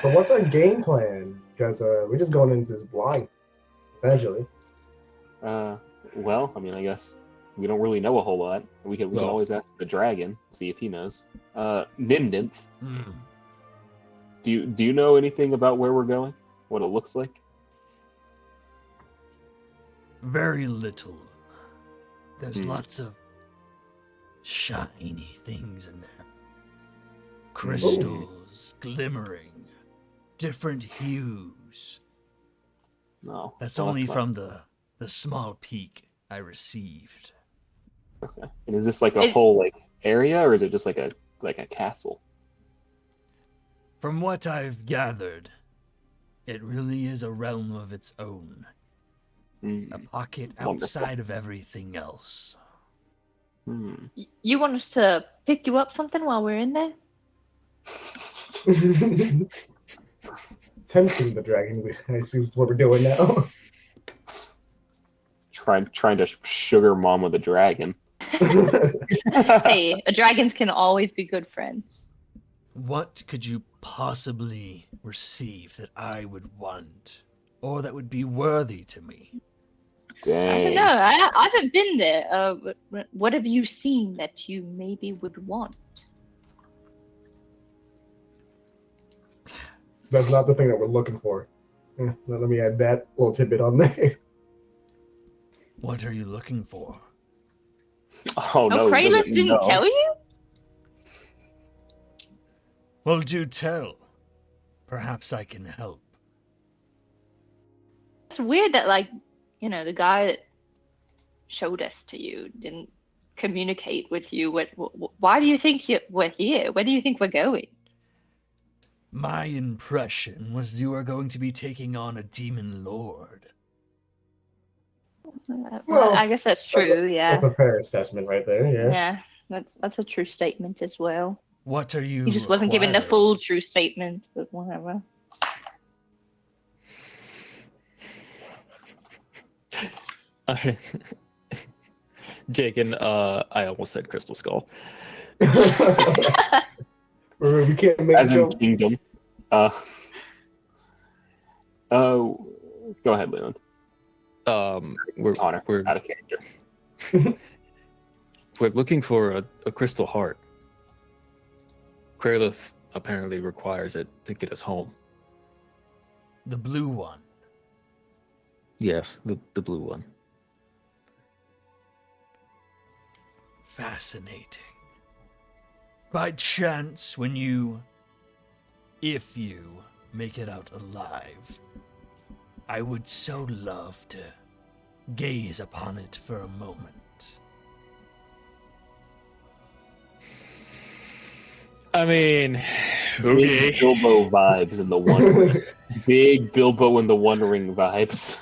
So what's our game plan? Because we're just going into this blind, essentially. well, I mean, I guess we don't really know a whole lot. We can Well- always ask the dragon, see if he knows. Nimninth, do you know anything about where we're going? What it looks like? Very little. There's Hmm. lots of shiny things in there. Crystals glimmering, different hues. No. That's well, only not- from the small peek I received. Okay. And is this like a It- whole like area, or is it just like a castle? From what I've gathered, it really is a realm of its own. Hmm. A pocket Wonderful. outside of everything else. Hmm. You want us to pick you up something while we're in there? Tempting the dragon, I see what we're doing now. Trying to sugar mom with a dragon. Hey, dragons can always be good friends. What could you possibly receive that I would want? Or that would be worthy to me? I don't Dang. know. I haven't been there. What have you seen that you maybe would want? That's not the thing that we're looking for. Let me add that little tidbit on there. What are you looking for? Oh no, he Kralis doesn't didn't know. tell you? Well, do tell. Perhaps I can help. It's weird that, like, you know, the guy that showed us to you didn't communicate with you. Why do you think we're here? Where do you think we're going? My impression was you were going to be taking on a demon lord. Well, I guess that's true. Yeah, That's a fair assessment right there, yeah. yeah, that's a true statement as well. What are you? He just wasn't giving the requiring? full true statement, but whatever. Jake and I almost said Crystal Skull. We can't make As it in go. kingdom. Go ahead, Leland. We're We're out of character. we're looking for a crystal heart. Kralis apparently requires it to get us home. The blue one. Yes, the blue one. Fascinating. By chance, if you make it out alive, I would so love to gaze upon it for a moment. I mean, Big okay. Bilbo vibes in the One Ring. Big Bilbo in the One Ring vibes.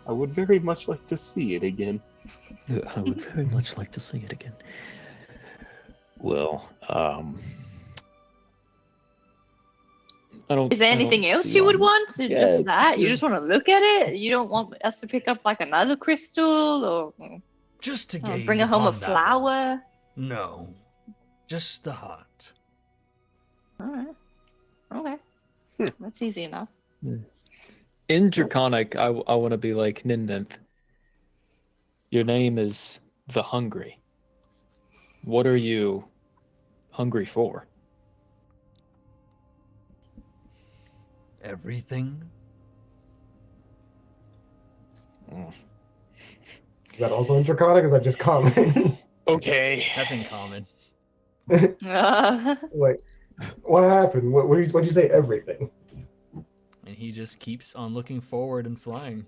I would very much like to see it again. I would very much like to see it again. Well, I don't. Is there I don't anything else see you would why- want? Or Yeah, just that? You sure. just want to look at it? You don't want us to pick up like another crystal or Just to gaze bring her home a upon that flower? one. No, just the heart. All right. Okay. That's easy enough. In Draconic, I want to be like Ninninth. Your name is the Hungry. What are you hungry for? Everything. Is that also in Draconic? Or is that just common? Okay. That's in common. Like, what happened? What'd you say? Everything. And he just keeps on looking forward and flying.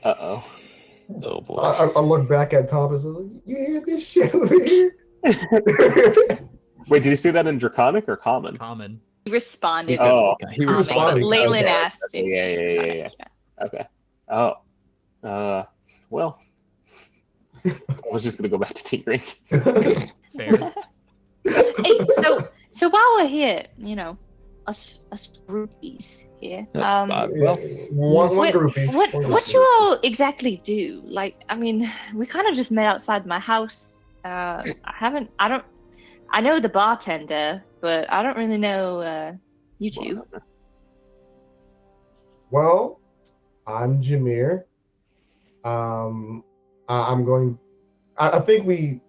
Uh-oh. Oh boy. I look back at Tonpas and like, you hear this shit over here? Wait, did you say that in Draconic or Common? Common. He responded. He said, Oh. he Comic, responded. but Leylin Okay. asked in Yeah. Draconic, Okay. Oh. Well. I was just gonna go back to tinkering. Fair. Hey, so while we're here, us groupies here. Well, one What, groupie. what you all exactly do? Like, I mean, we kind of just met outside my house. I know the bartender, but I don't really know you two. Well, I'm Jamir. I think we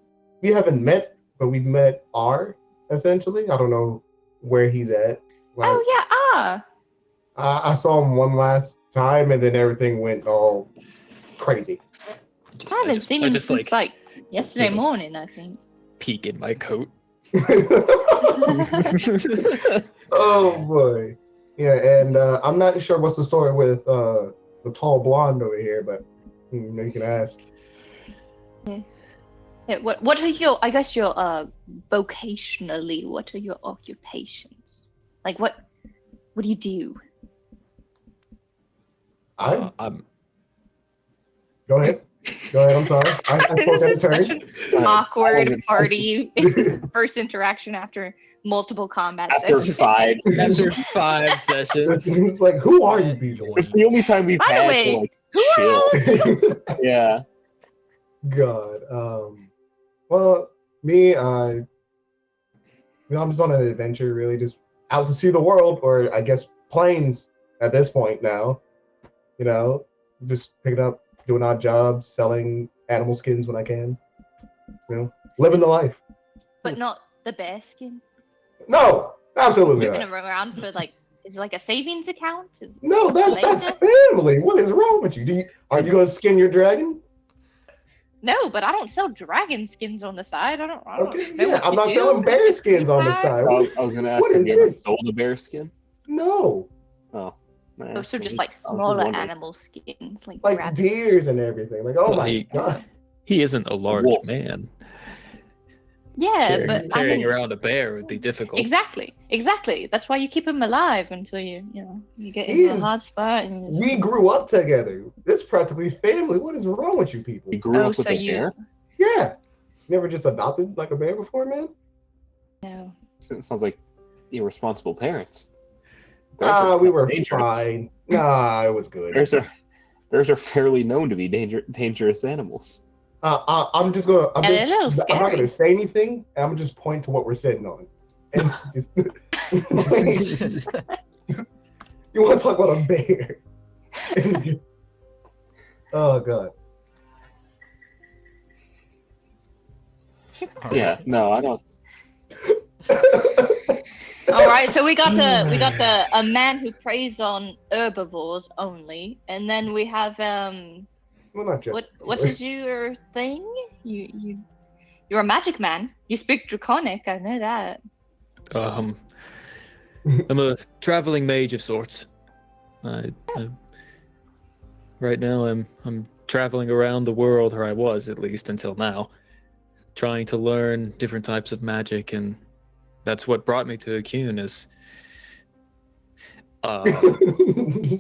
haven't met, but we've met essentially. I don't know where he's at. Like, Oh yeah, I saw him one last time, and then everything went all crazy. I haven't seen him just since like yesterday There's a- morning, I think. peek in my coat. Oh boy, yeah, and I'm not sure what's the story with the tall blonde over here, but you can ask. Yeah, what are your? I guess your vocationally, what are your occupations? Like what do you do? I'm Go ahead. I'm sorry. I spoke out of Such turn. an awkward wasn't- party first interaction after multiple combat After sessions. 5 after sessions. 5 sessions. It's like, who are you people? It's the only time we've By the had way, to like who are chill. all Yeah. God. Well, me, I'm just on an adventure, really, just out to see the world, or I guess planes at this point now. Just picking up, doing odd jobs, selling animal skins when I can. Living the life. but not the bear skin? No, absolutely You're not. gonna run around for like, is it like a savings account? No, that's Later? family. What is wrong with you? Are you gonna skin your dragon? No, but I don't sell dragon skins on the side. I don't Okay, know yeah, what I'm you not do. selling bear skins on the Feedback? side. I was gonna ask, What have is you ever this? sold a bear skin? No, Oh. Nah, Oh, so just maybe. like I was smaller wondering. animal skins, like like rabbits. deers and everything. Like, oh Well, my god. He isn't a large wolf. man. Yeah, but I Carrying mean, around a bear would be difficult. exactly. That's why you keep him alive until you get He into a is- hot spot. And We grew up together. It's practically family. What is wrong with you people? You grew oh, up with so a you bear? Yeah. Never just adopted like a bear before, man? know. Sounds like irresponsible parents. Bears are We were dangerous. fine. Nah, it was good. Bears are fairly known to be dangerous animals. I'm just gonna. And they're a little I'm not scary. gonna say anything. And I'm gonna just point to what we're sitting on. And just, you want to talk about a bear? And just- oh god. Yeah, no, I don't. All right, so we got the a man who preys on herbivores only, and then we have Well, not just. what is your thing? You're a magic man. You speak Draconic. I know that. I'm a traveling mage of sorts. Right now, I'm traveling around the world, or I was at least until now, trying to learn different types of magic, and that's what brought me to Akun. Is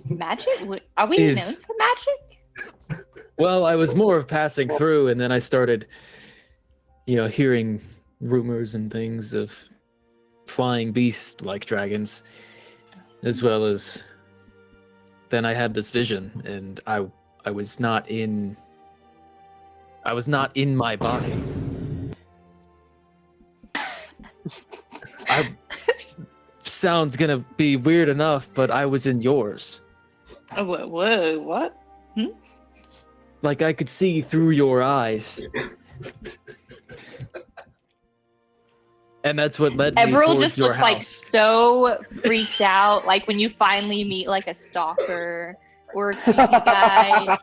Magic? Are we known Is- for magic? well, I was more of passing through, and then I started, hearing rumors and things of flying beasts like dragons, as well as then I had this vision, and I was not in my body. Sounds gonna be weird enough, but I was in yours. Whoa, what? Like I could see through your eyes. And that's what led me Ebrill towards just your looks house. like so freaked out, like when you finally meet like a stalker or a creepy guy.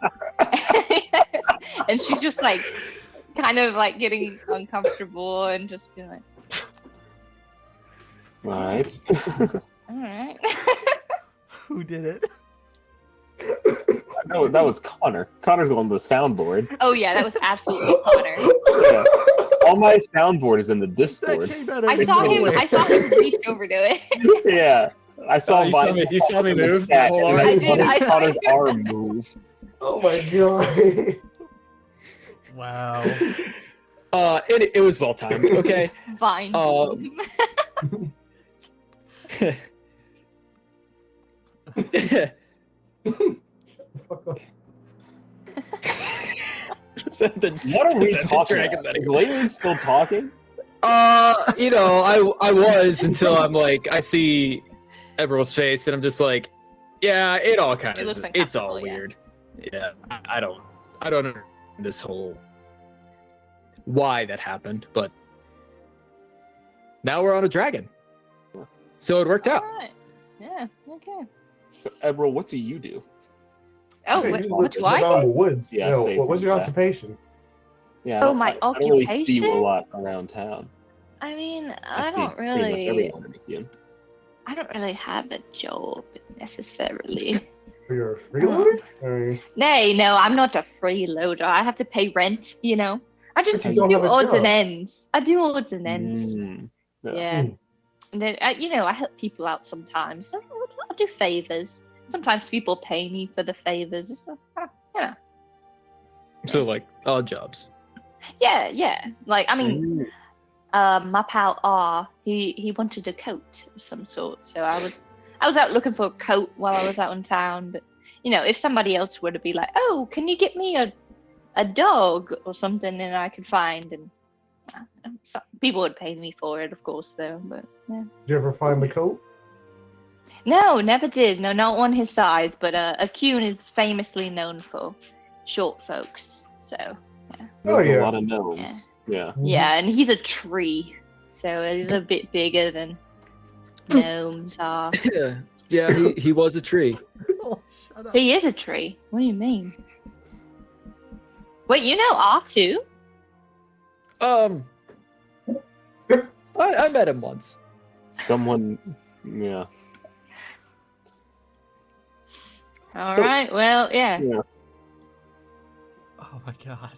And she's just like kind of like getting uncomfortable and just being like, All right. all right. Who did it? That was Connor. Connor's on the soundboard. Oh yeah, that was absolutely Connor. Yeah. All my soundboard is in the That Discord. came out of I saw him. nowhere. I saw him reach over to it. Yeah. I saw you saw me move? Chat, Hold and on. I I did, I saw saw Connor's you. arm move. Oh my god. Wow. It was well timed. Okay. Vine. Fuck off. What are we Is that the talking dragon about? that Is Leylin still talking? I was until I'm like I see Ebrill's face and I'm just like, yeah, it all kind It of looks it's all uncomfortable, yeah. weird. Yeah, I don't understand this whole why that happened, but now we're on a dragon, so it worked out. Alright. Yeah. Okay. So, Ebrill, what do you do? Oh, Hey, what, you what just do I live out in do? the woods. Yeah, No, safe what's from your that. occupation? Yeah, Oh, my I don't really see you a occupation? lot around town. I mean, I I see don't pretty much really. everyone in Akun. I don't really have a job necessarily. You're a freeloader? Or... No, I'm not a freeloader. I have to pay rent. I just But you do don't have a odds and job. ends. I do odds and ends. Mm, Yeah. Mm. And then, I help people out sometimes. I do favors. Sometimes people pay me for the favors. So, So like odd jobs. yeah. Like, I mean, Mm. my pal R, he wanted a coat of some sort. So I was out looking for a coat while I was out in town. But, if somebody else were to be like, oh, can you get me a dog or something that I could find? And people would pay me for it, of course, though. But yeah. Did you ever find the coat? No, never did. No, not one his size. But Akun is famously known for short folks. So There's yeah. a lot of gnomes. Yeah. yeah, and he's a tree, so he's a bit bigger than gnomes are. Yeah, he was a tree. Oh, shut up. He is a tree. What do you mean? Wait, you know R2? I met him once. Someone. Yeah. All So- right. Well, yeah. Yeah. Oh my god.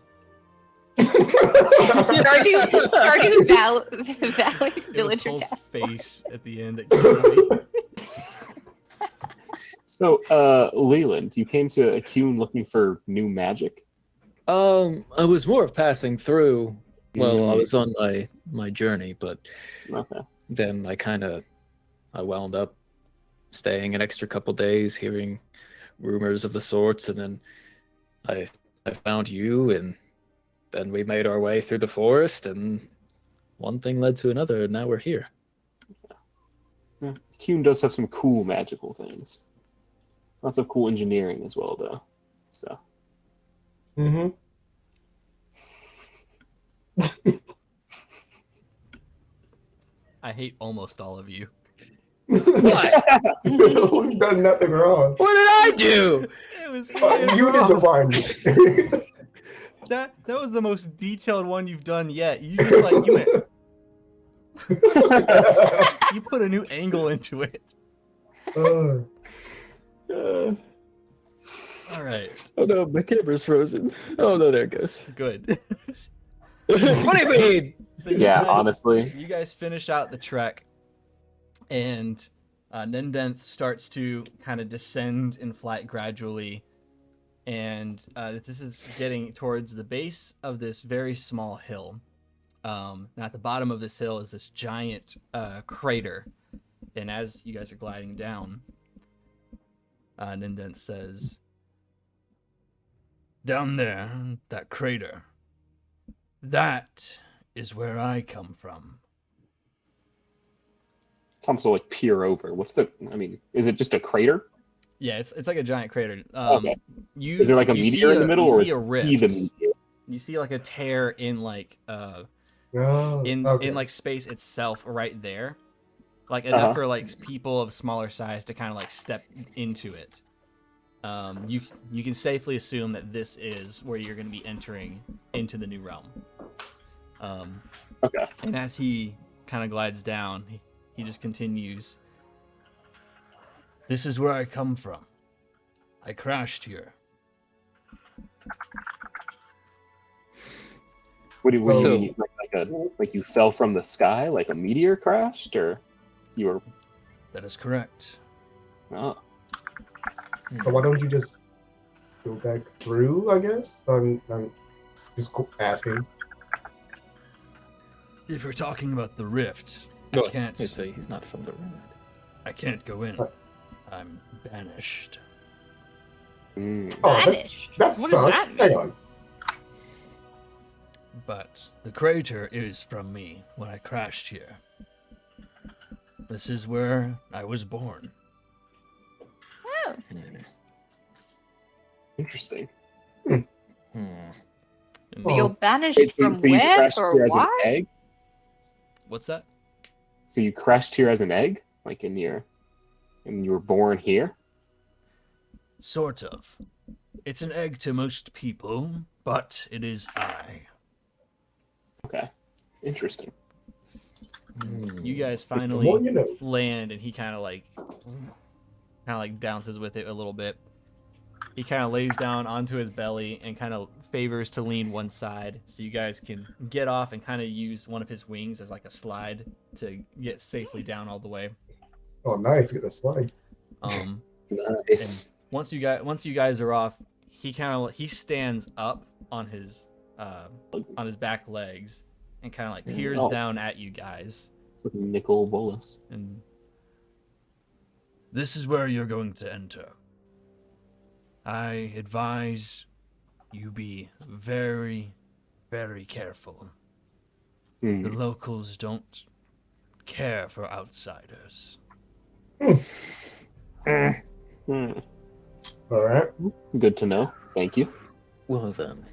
Stardew Valley's It was villager Cole's cast. face at the end that killed me. So, Leland, you came to Akun looking for new magic. I was more of passing through. Well, I was on my journey, but Okay. then I wound up staying an extra couple days, hearing rumors of the sorts, and then I found you, and then we made our way through the forest, and one thing led to another, and now we're here. Yeah. Akun does have some cool magical things. Lots of cool engineering as well, though. So. Mm-hmm. I hate almost all of you. We've done nothing wrong. What did I do? It was You did the find me. that was the most detailed one you've done yet. You just like you went, you put a new angle into it. All right, Oh no, my camera's frozen. Oh no, there it goes. good. What do you mean? So you Yeah, guys- honestly. You guys finish out the trek, and Nindenth starts to kind of descend in flight gradually, and this is getting towards the base of this very small hill. Now at the bottom of this hill is this giant crater, and as you guys are gliding down, Nindenth says, Down there, that crater. That is where I come from. Thomas will like peer over. Is it just a crater? "Yeah, it's like a giant crater." Okay. You Is there like a you meteor see in the middle, or you see is a rift? he the meteor? You see like a tear in like Oh, in okay. like space itself right there, like enough for like people of smaller size to kind of like step into it. You can safely assume that this is where you're going to be entering into the new realm. Okay. And as he kind of glides down, he just continues. This is where I come from. I crashed here. What do you So- mean? Like you fell from the sky, like a meteor crashed, or you were? That is correct. Oh, So why don't you just go back through? I guess I'm just asking. If you're talking about the rift, No, I can't. He's not from the room. I can't go in. What? I'm banished. mm. Oh, Vanished. that What does sucks. that Hang mean? on. But the crater is from me when I crashed here. This is where I was born. Oh, Interesting. Hmm. but you're banished Wait, from so you where crashed or here as an why? egg? What's that? So you crashed here as an egg, like and you were born here. Sort of. It's an egg to most people, but it is I. Okay, interesting. You guys The more finally you know. land, and he kind of like bounces with it a little bit. He kind of lays down onto his belly and kind of favors to lean one side, so you guys can get off and kind of use one of his wings as like a slide to get safely down all the way. Oh, nice. Get the slide. Nice. Once you guys are off, he stands up on his back legs and kind of like peers Oh. down at you guys. It's like Nicol Bolas. And This is where you're going to enter. I advise you be very, very careful. The Hmm. locals don't care for outsiders. Hmm. All right. Good to know. Thank you. Well then,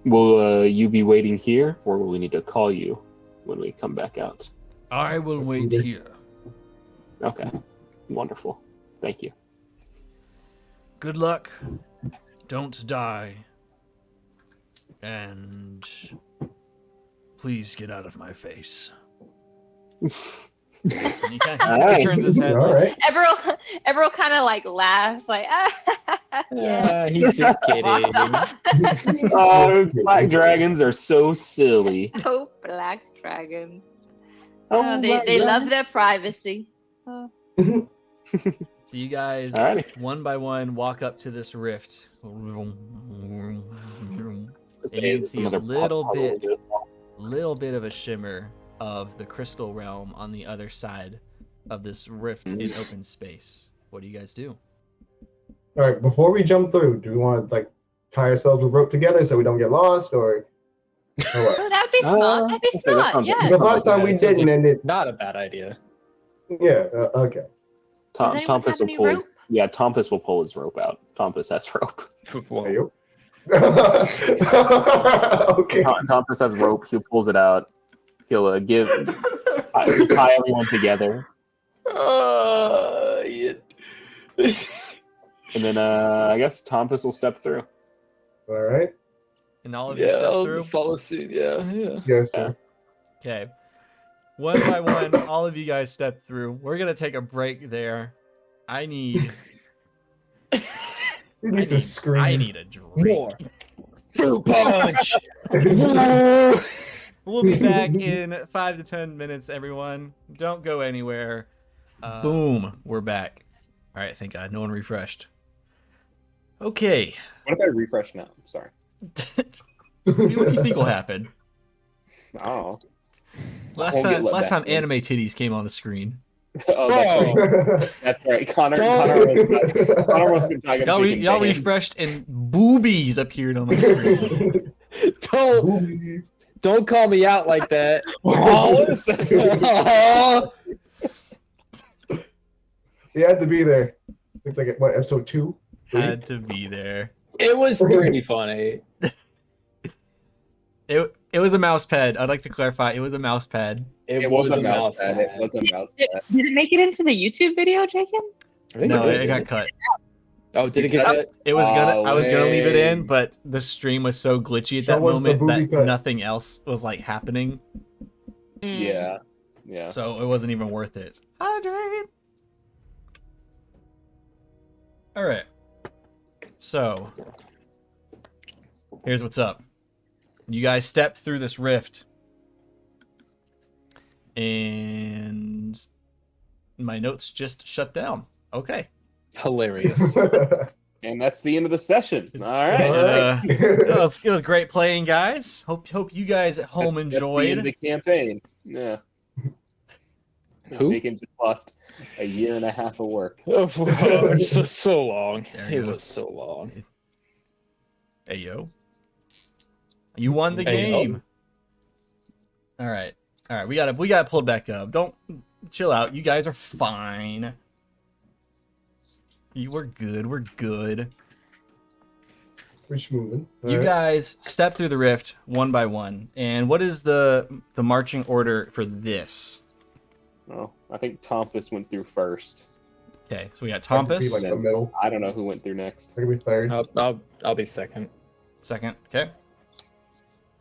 Will you be waiting here, or will we need to call you when we come back out? I will wait here. Okay. Wonderful. Thank you. Good luck. Don't die. And please get out of my face. he kind of Alright. turns his head. All Like, right. Everyone kind of like laughs, like, yeah. He's just kidding. Walks off. Oh, black dragons are so silly. Oh, black dragons. Oh, Oh, my they God. love their privacy. Oh. So you guys, Alrighty. one by one, walk up to this rift. Let's And say, you is can this see a another little puddle bit, of this? little bit of a shimmer of the crystal realm on the other side of this rift in open space. What do you guys do? All right. Before we jump through, do we want to like tie ourselves with rope together so we don't get lost, or what? Oh, that'd be smart. That'd be okay, that smart. sounds like- Yeah. Because last time we That sounds didn't, and it. Not a bad idea. Yeah. Okay. Does anyone Tompus have any will pull his, rope? yeah, Tompus will pull his rope out. Tompus has rope. Whoa. Hey, yo. Okay. Tompus has rope. He pulls it out. He'll tie everyone together, Yeah. and then I guess Tompus will step through. All right. And all of you Yeah, step I'll through? follow suit. Yeah. Yes, sir. Okay. One by one, all of you guys step through. We're going to take a break there. I need He needs to scream. I need a drink. More. Fruit punch. We'll be back in 5 to 10 minutes, everyone. Don't go anywhere. Boom, we're back. All right, thank God, no one refreshed. Okay. What if I refresh now? Sorry. What do you think will happen? Oh. Last time anime titties came on the screen. Oh, that's right. That's right. Connor was Y'all refreshed and boobies appeared on my screen. Don't call me out like that. He had to be there. It's like what, episode 2? Had to be there. It was pretty funny. It was a mouse pad. I'd like to clarify. It was a mouse pad. It was a mouse pad. It was a mouse pad. Did it make it into the YouTube video, Jacob? No, it got cut. Oh, did it get cut? It was I was gonna leave it in, but the stream was so glitchy at that moment that cut. nothing else was like happening. Yeah. So it wasn't even worth it. Hydrate. All right. So here's what's up. You guys step through this rift, and my notes just shut down. Okay. Hilarious. And that's the end of the session. All right. It was great playing, guys. Hope you guys at home enjoyed. That's the end of the campaign. Yeah. Who? Shaken just lost a year and a half of work. So long. There you It go. was so long. Hey yo. You won the Hey, yo. game. All right. We got it pulled back up. Don't chill out. You guys are fine. We're good. We're good. We're schmoozing. You guys step through the rift one by one. And what is the marching order for this? Oh, I think Tonpas went through first. Okay, so we got That could be Tonpas like the middle. I don't know who went through next. That could be third. I'll be second. second. Okay.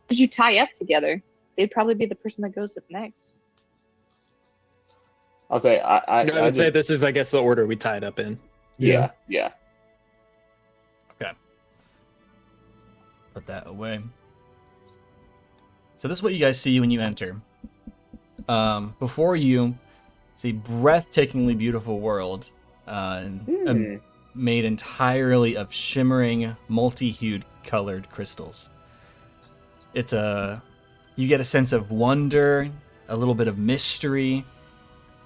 Did you tie up together? They'd probably be the person that goes up next. I'll say I would say this is, I guess, the order we tied up in. Yeah. Put that away. So this is what you guys see when you enter. Before you, it's a breathtakingly beautiful world, made entirely of shimmering, multi-hued colored crystals. You get a sense of wonder, a little bit of mystery,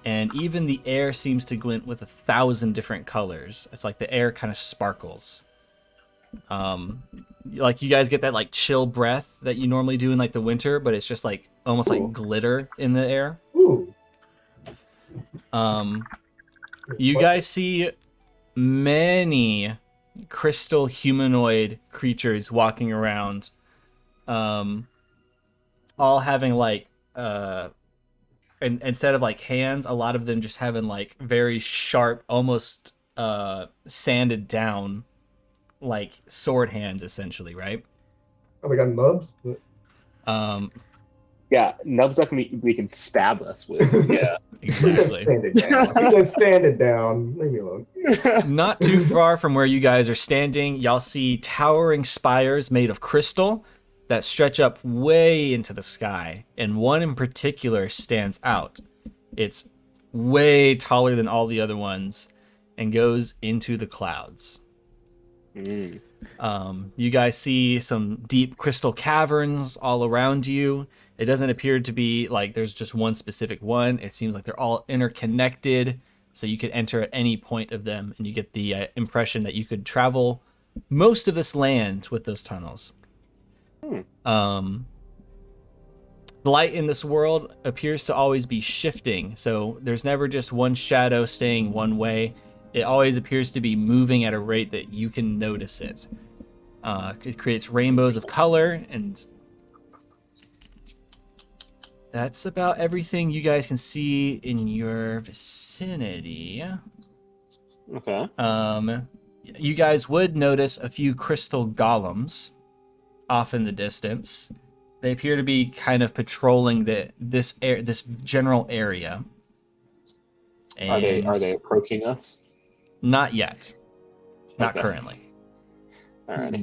and even the air seems to glint with 1,000 different colors. It's like the air kind of sparkles. Like you guys get that like chill breath that you normally do in like the winter, but it's just like almost like glitter in the air. Ooh. You guys see many crystal humanoid creatures walking around, all having like and instead of like hands, a lot of them just having like very sharp, almost sanded down like sword hands, essentially, right? Oh, we got nubs. Yeah, nubs that we can stab us with. Yeah. He said Exactly. stand it down. He said stand it down. Leave me alone. Not too far from where you guys are standing, y'all see towering spires made of crystal that stretch up way into the sky, and one in particular stands out. It's way taller than all the other ones and goes into the clouds. You guys see some deep crystal caverns all around you. It doesn't appear to be like there's just one specific one. It seems like they're all interconnected, so you could enter at any point of them, and you get the impression that you could travel most of this land with those tunnels. The light in this world appears to always be shifting, so there's never just one shadow staying one way. It always appears to be moving at a rate that you can notice it. It creates rainbows of color, and that's about everything you guys can see in your vicinity. Okay. You guys would notice a few crystal golems off in the distance. They appear to be kind of patrolling this general area. And Are they approaching us? Not yet. Not Okay. currently. All right.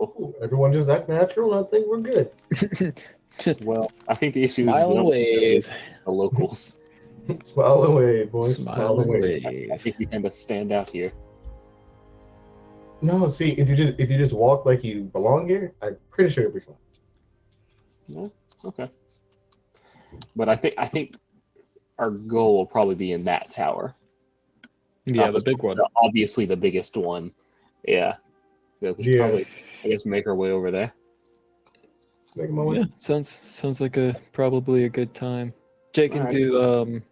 Ooh, everyone just act natural, and I think we're good. Well, I think the issue is Smile we and don't wave. the locals. Smile and wave, boys. Smile and I wave. think we tend to stand out here. No, see, if you just walk like you belong here, I'm pretty sure you'll be fine. Yeah, okay. But I think our goal will probably be in that tower. Yeah, the big one. Obviously the biggest one. Yeah. So we should Yeah. probably, I guess, make our way over there. Make 'em away. Yeah, sounds like probably a good time. Jake can Alright. do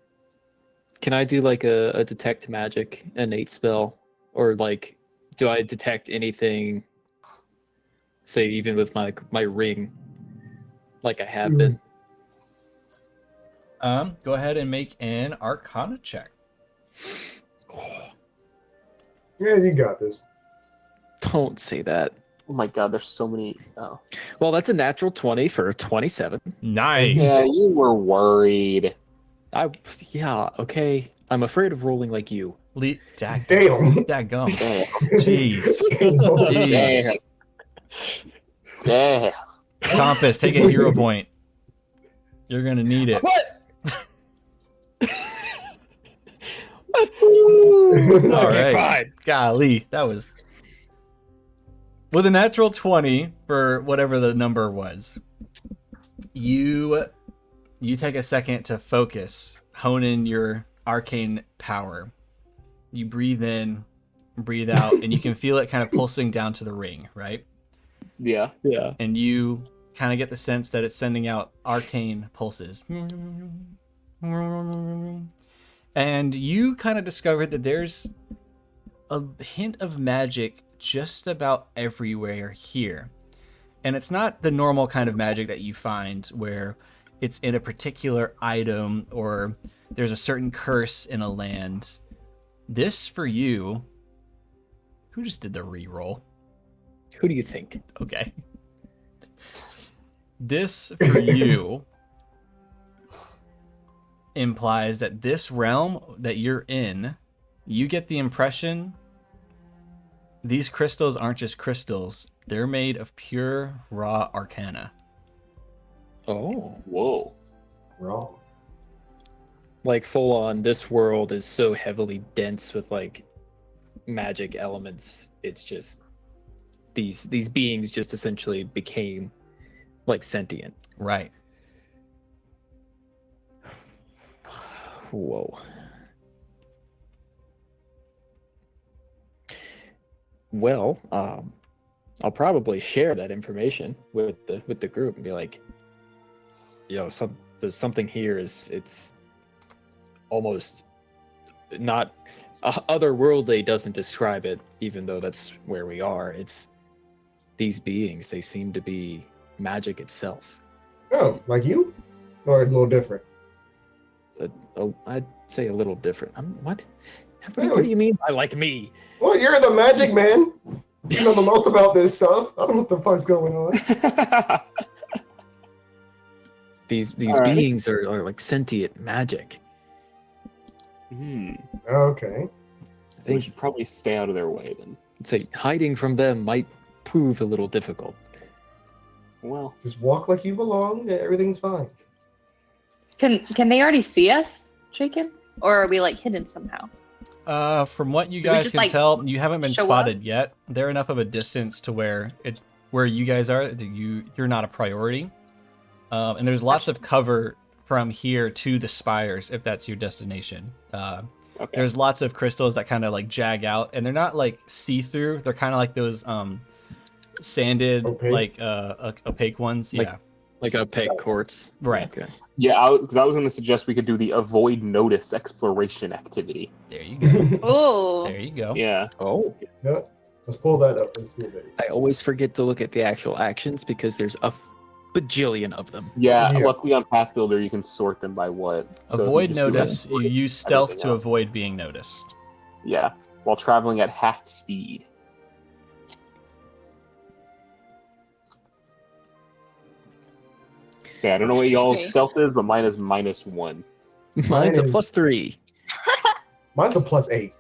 can I do like a detect magic innate spell, or like do I detect anything? Say even with my ring, like I have been. Go ahead and make an Arcana check. Yeah, you got this. Don't say that. Oh my god, there's so many. Oh. Well, that's a natural 20 for a 27. Nice. Yeah, you were worried. Yeah, okay. I'm afraid of rolling like you. Damn. Dadgum. Jeez. Jeez. Damn. Tonpas, take a hero point. You're gonna need it. What? All Okay, right. fine. Golly, that was with a natural 20 for whatever the number was. You take a second to focus, hone in your arcane power. You breathe in, breathe out, and you can feel it kind of pulsing down to the ring, right? Yeah. Yeah. And you kind of get the sense that it's sending out arcane pulses. And you kind of discovered that there's a hint of magic just about everywhere here. And it's not the normal kind of magic that you find where it's in a particular item or there's a certain curse in a land. This for you, who just did the reroll? Who do you think? Okay. This for you implies that this realm that you're in, you get the impression these crystals aren't just crystals. They're made of pure raw arcana. Oh. Whoa. Wrong. Like full on, this world is so heavily dense with like magic elements. It's just these beings just essentially became like sentient. Right. Whoa. Well, I'll probably share that information with the group and be like, yo, there's something here. It's almost not otherworldly. Doesn't describe it, even though that's where we are. It's these beings. They seem to be magic itself. Oh, like you? Or a little different? I'd say a little different. What? What do you mean by like me? Well, you're the magic man. You know the most about this stuff. I don't know what the fuck's going on. These All right. beings are like sentient magic. Okay. So we should probably stay out of their way then. I'd say hiding from them might prove a little difficult. Well, Just walk like you belong, and everything's fine. Can they already see us, Shaken? Or are we like hidden somehow? From what you Do we guys just, can like, tell, you haven't been show spotted yet. They're enough of a distance to where you guys are, you're not a priority. And there's lots of cover from here to the spires if that's your destination. okay. There's lots of crystals that kind of like jag out, and they're not like see-through. They're kind of like those sanded, Opaque? like opaque ones. Like- Yeah, Like opaque quartz. right. Okay. Yeah, because I was going to suggest we could do the avoid notice exploration activity. There you go. Oh, There you go. Yeah. Oh. Yeah. Let's pull that up and see what it I always forget to look at the actual actions because there's a bajillion of them. Yeah, Yeah. luckily on Path Builder you can sort them by what. So if you Avoid just do notice. that- You use stealth everything to else. avoid being noticed. Yeah, while traveling at half speed. So I don't know what y'all's Okay. stealth is, but mine is -1. Mine's a is- +3. Mine's a +8.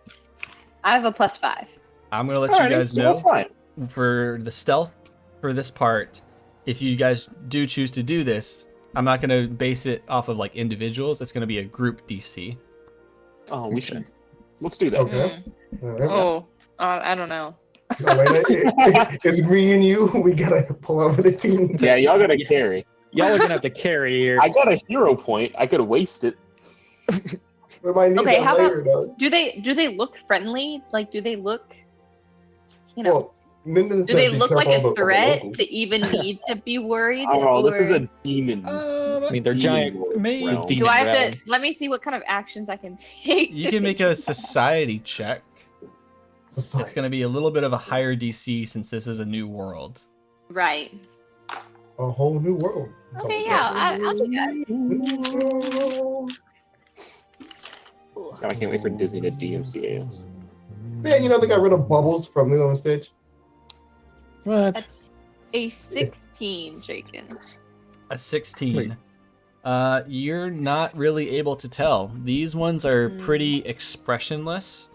I have a +5. I'm gonna let Alrighty, you guys so know we're fine. for the stealth. for this part, if you guys do choose to do this, I'm not going to base it off of like individuals. It's going to be a group DC. Oh, we should. Let's do that. Okay. All right. Oh, I don't know. No, wait, it's me and you. We gotta pull over the team. Yeah, y'all gotta carry. Y'all are gonna have to carry here. I got a hero point. I could waste it. We might need Okay, that how later, about though. do they look friendly? Like, do they look, you know, Well, Minden do said they be look like careful a of the threat locals. to even need to be worried? Oh, this is or a demon. I mean, they're demon giant. world Maybe. realm. Demon do I have realm. to? Let me see what kind of actions I can take. You can make a society check. Society. It's going to be a little bit of a higher DC since this is a new world. Right. A whole new world. Okay, yeah, I'll do that. God, I can't wait for Disney to DMCA us. Yeah, you know they got rid of Bubbles from Lilo and Stitch. What? That's a 16, Jakin. A 16. Wait. You're not really able to tell. These ones are pretty expressionless.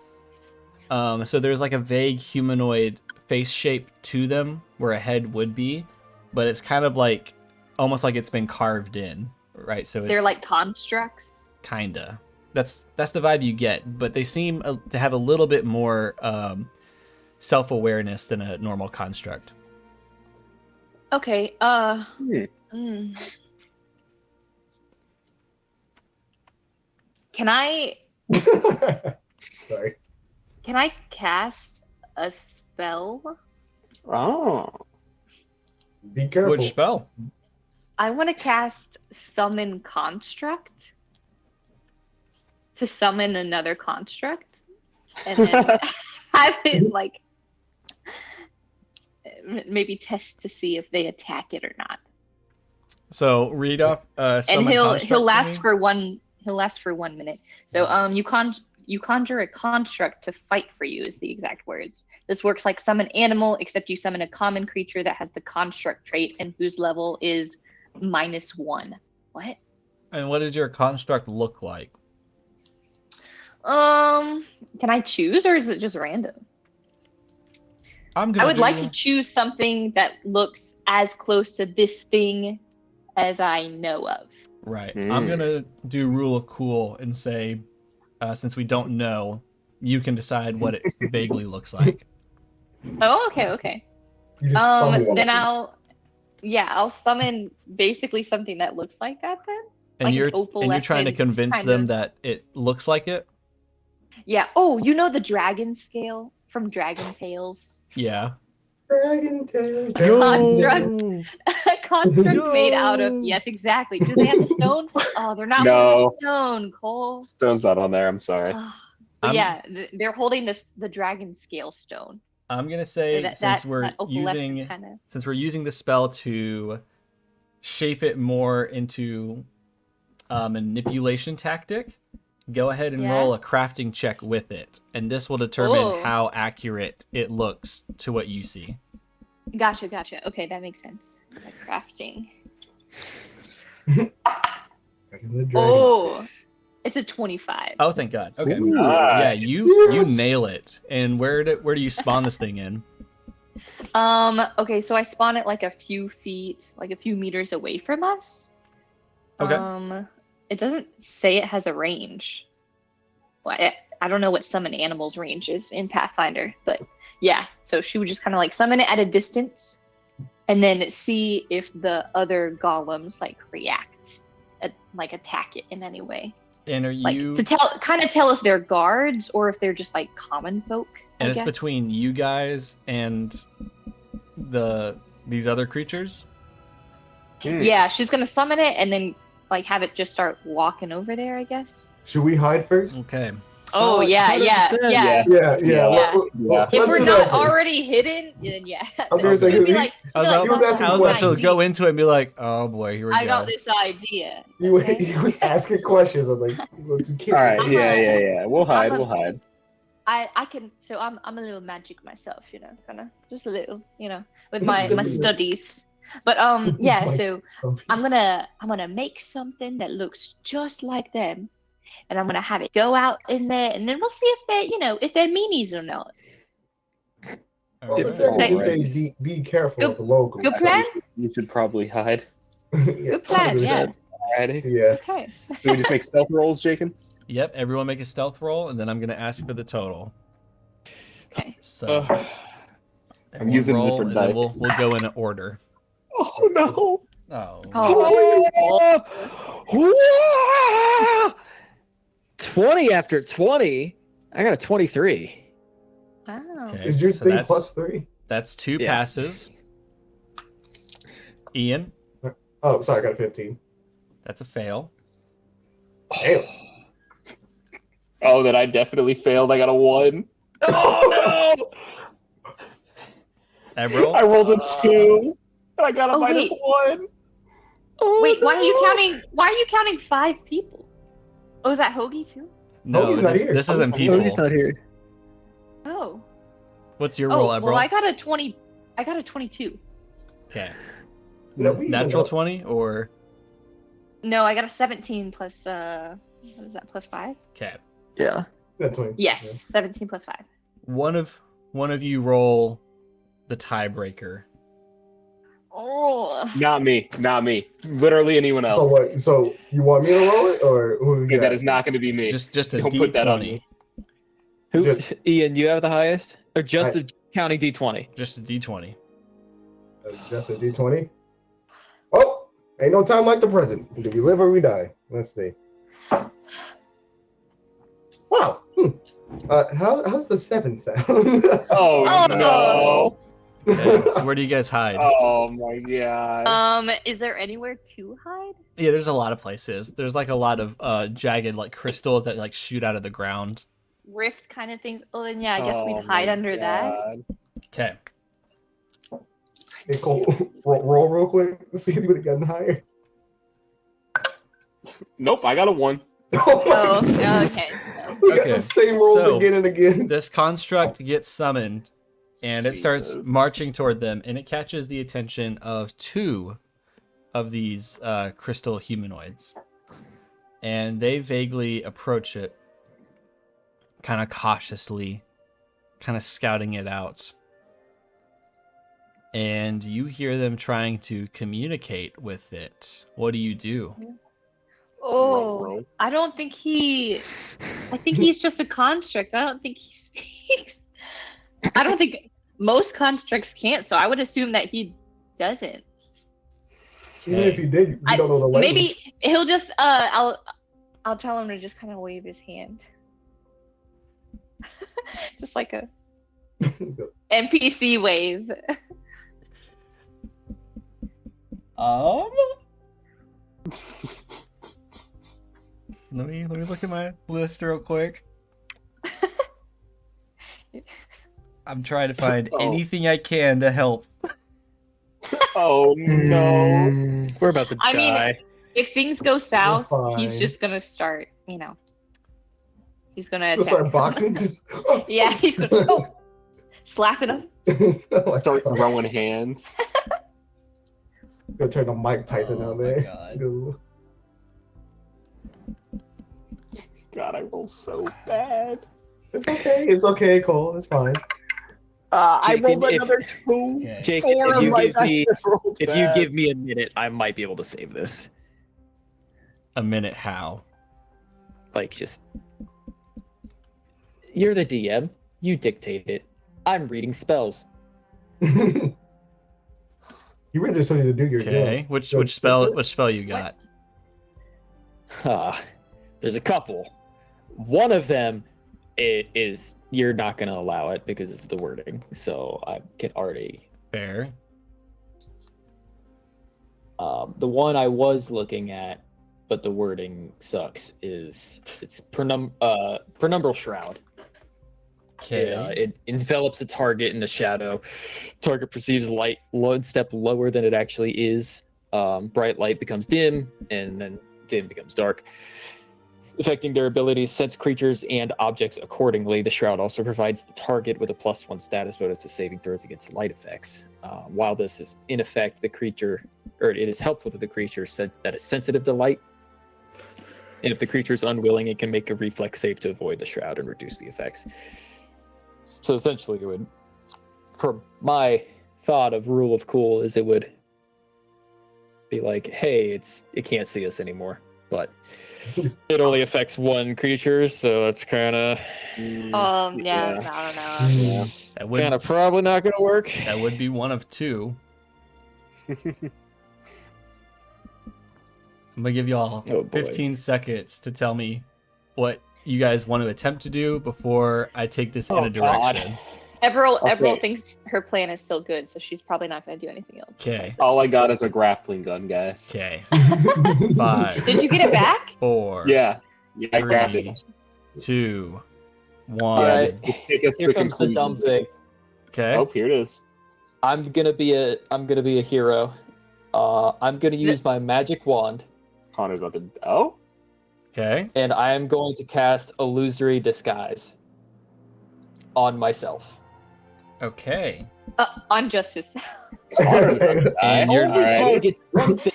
So there's like a vague humanoid face shape to them where a head would be, but it's kind of like almost like it's been carved in, right? So it's They're like constructs. kinda. That's the vibe you get, but they seem to have a little bit more self-awareness than a normal construct. Okay. Hmm. Can I Sorry. cast a spell? Oh. Be careful. Which spell? I want to cast Summon Construct to summon another construct, and then have it like maybe test to see if they attack it or not. So read up. And he'll last for 1 minute. So you conjure a construct to fight for you is the exact words. This works like summon animal, except you summon a common creature that has the construct trait and whose level is -1. What? And what does your construct look like? Can I choose or is it just random? I would like to choose something that looks as close to this thing as I know of. Right. I'm gonna do rule of cool and say, since we don't know, you can decide what it vaguely looks like. Oh, okay. You just summon one Then of them. I'll summon basically something that looks like that then. And Like you're an trying to opalescent convince kind them of- that it looks like it. Yeah. Oh, you know the dragon scale from Dragon Tales? Yeah. Dragon tail. Construct. A construct made out of yes, exactly. Do they have the stone? Oh, they're not No. holding the stone, Cole. Stone's not on there. I'm sorry. But I'm- yeah, they're holding the dragon scale stone. I'm gonna say since we're using kinda... since we're using the spell to shape it more into a manipulation tactic, go ahead and Yeah. roll a crafting check with it, and this will determine Oh. how accurate it looks to what you see. Gotcha. Okay, that makes sense. Like crafting. Oh, it's a 25. Oh, thank God. Okay. Ooh, Yeah, nice. you nail it. And where do you spawn this thing in? Okay, so I spawn it like a few feet, like a few meters away from us. Okay. It doesn't say it has a range. Well, I don't know what summon animals range is in Pathfinder, but yeah. So she would just kind of like summon it at a distance, and then see if the other golems like react, like attack it in any way. And are Like you to tell if they're guards or if they're just like common folk. and I it's guess. between you guys and these other creatures? Yeah, she's gonna summon it and then like have it just start walking over there, I guess. Should we hide first? Okay. Oh, yeah. 100%. Yeah. Yeah. Yeah. Yeah. If we're do not that first. already hidden, then yeah. I'm gonna say, You'd be like, I was you'd be about, like, asking I was about to questions. go into it and be like, oh boy, here we I go. got this idea. You okay? he was asking questions. I'm like, well, too cute. All right. I'm Yeah. We'll hide. I'm a- We'll hide. I can. So I'm a little magic myself, kind of just a little, with my Just a little. studies. But yeah. My So I'm gonna make something that looks just like them, and I'm gonna have it go out in there, and then we'll see if they're if they're meanies or not. All Well, the right. dragon did Alright. say be careful Good- of the locals. good plan. You should probably hide. Yeah, Good plan, probably. yeah. Alrighty. Yeah. Okay. Do we just make stealth rolls, Jacob? Yep. Everyone make a stealth roll, and then I'm gonna ask for the total. Okay. So everyone using roll, different and then dice. we'll go in order. Oh no! Oh. Oh. 20 after 20. I got a 23. Wow. Okay. Is your so thing that's, plus 3? That's 2 Yeah. passes. Ian, Oh, sorry, I got a 15. that's a fail. Damn. Oh, then I definitely failed. I got a 1. Oh no! Ebrill, I rolled a 2. And I got a Oh, minus wait. 1. Wait, why are you counting? Why are you counting 5 people? Oh, is that Hoagie too? no, Hoagie's not this, here. this isn't Hoagie's people. not here. Oh. What's your roll, Oh, Ebrill? well, I got a 20. I got a 22. Okay. No, we even Natural know. 20 or No, I got a 17 plus. What is that? Plus 5? okay. Yeah. That's 20. Yes, Yeah. 17 plus 5. One of you roll the tiebreaker. Oh. Not me. Not me. Literally anyone So else. what? So you want me to roll it, or who? Okay, that is not going to be me. Just a Don't put that on D20. me. Who? Just- Ian, you have the highest, or just counting D20? Just a D20. Just a D20. Oh, ain't no time like the present. Do we live or we die? Let's see. Wow. How's the 7 sound? Oh, Oh. no. Okay. So where do you guys hide? Oh my god. Is there anywhere to hide? Yeah, there's a lot of places. There's like a lot of jagged like crystals that like shoot out of the ground. Rift kind of things. Oh, then yeah, I guess Oh we'd hide my under that. God. Okay. Hey, Cole, roll real quick. See if you would have gotten higher. Nope, I got a 1. Oh, okay. We got Okay, the same rolls so- again and again. This construct gets summoned and it starts Jesus. marching toward them, and it catches the attention of 2 of these crystal humanoids. And they vaguely approach it, kind of cautiously, kind of scouting it out. And you hear them trying to communicate with it. What do you do? Oh, Roll. I don't think he. I think he's just a construct. I don't think he speaks. I don't think most constructs can't, so I would assume that he doesn't. Even if you did, you don't know the language. Maybe he'll just. I'll tell him to just kind of wave his hand, just like a NPC wave. Let me look at my list real quick. I'm trying to find Oh. anything I can to help. Oh no. We're about to I mean, die. If things go south, he's fine. just gonna start. He's gonna You'll attack. start boxing. Just Yeah, he's gonna slapping him. Oh my Start God. throwing hands. Gonna turn to Mike Tyson Oh down my there. God. Go. God, I roll so bad. It's okay. It's okay, Cole. It's fine. I Jacob, rolled if- another 2. Okay. Jacob, Four if of you my give me dice rolled if you bad. give me a minute, I might be able to save this. A minute how? Like just you're the DM. You dictate it. I'm reading spells. You really just need to do your Okay. job. Which Good. spell you got? There's a couple. One of them is you're not going to allow it because of the wording. So I can already. Fair. The one I was looking at, but the wording sucks. It's penumbral shroud. Okay. It envelops a target in the shadow. Target perceives light one step lower than it actually is. Bright light becomes dim, and then dim becomes dark, affecting their ability to sense creatures and objects accordingly. The shroud also provides the target with a +1 status bonus to saving throws against light effects. While this is in effect, it is helpful to the creature that is sensitive to light. And if the creature is unwilling, it can make a reflex save to avoid the shroud and reduce the effects. So essentially, it would for my thought of rule of cool is it would be like, hey, it can't see us anymore, but it only affects one creature, so it's kind of Yeah, I don't know. That would kind of probably not gonna work. that would be one of two. I'm gonna give y'all Oh, boy. 15 seconds to tell me what you guys want to attempt to do before I take this in a God. direction. Ebrill thinks her plan is still good, so she's probably not going to do anything else. Okay. All I got is a grappling gun, guys. Okay. 5, Did you get it back? 4, Yeah, I grabbed 3, it. 2, Yeah, 1. just take us to Here the comes the conclusion. dumb thing. Okay. Oh, here it is. I'm gonna be a hero. I'm gonna use my magic wand, Connor's about to. Oh, Okay. and I am going to cast illusory disguise on myself. Okay. On Justice. Connor's about to die. And you're- All right. target's one thing.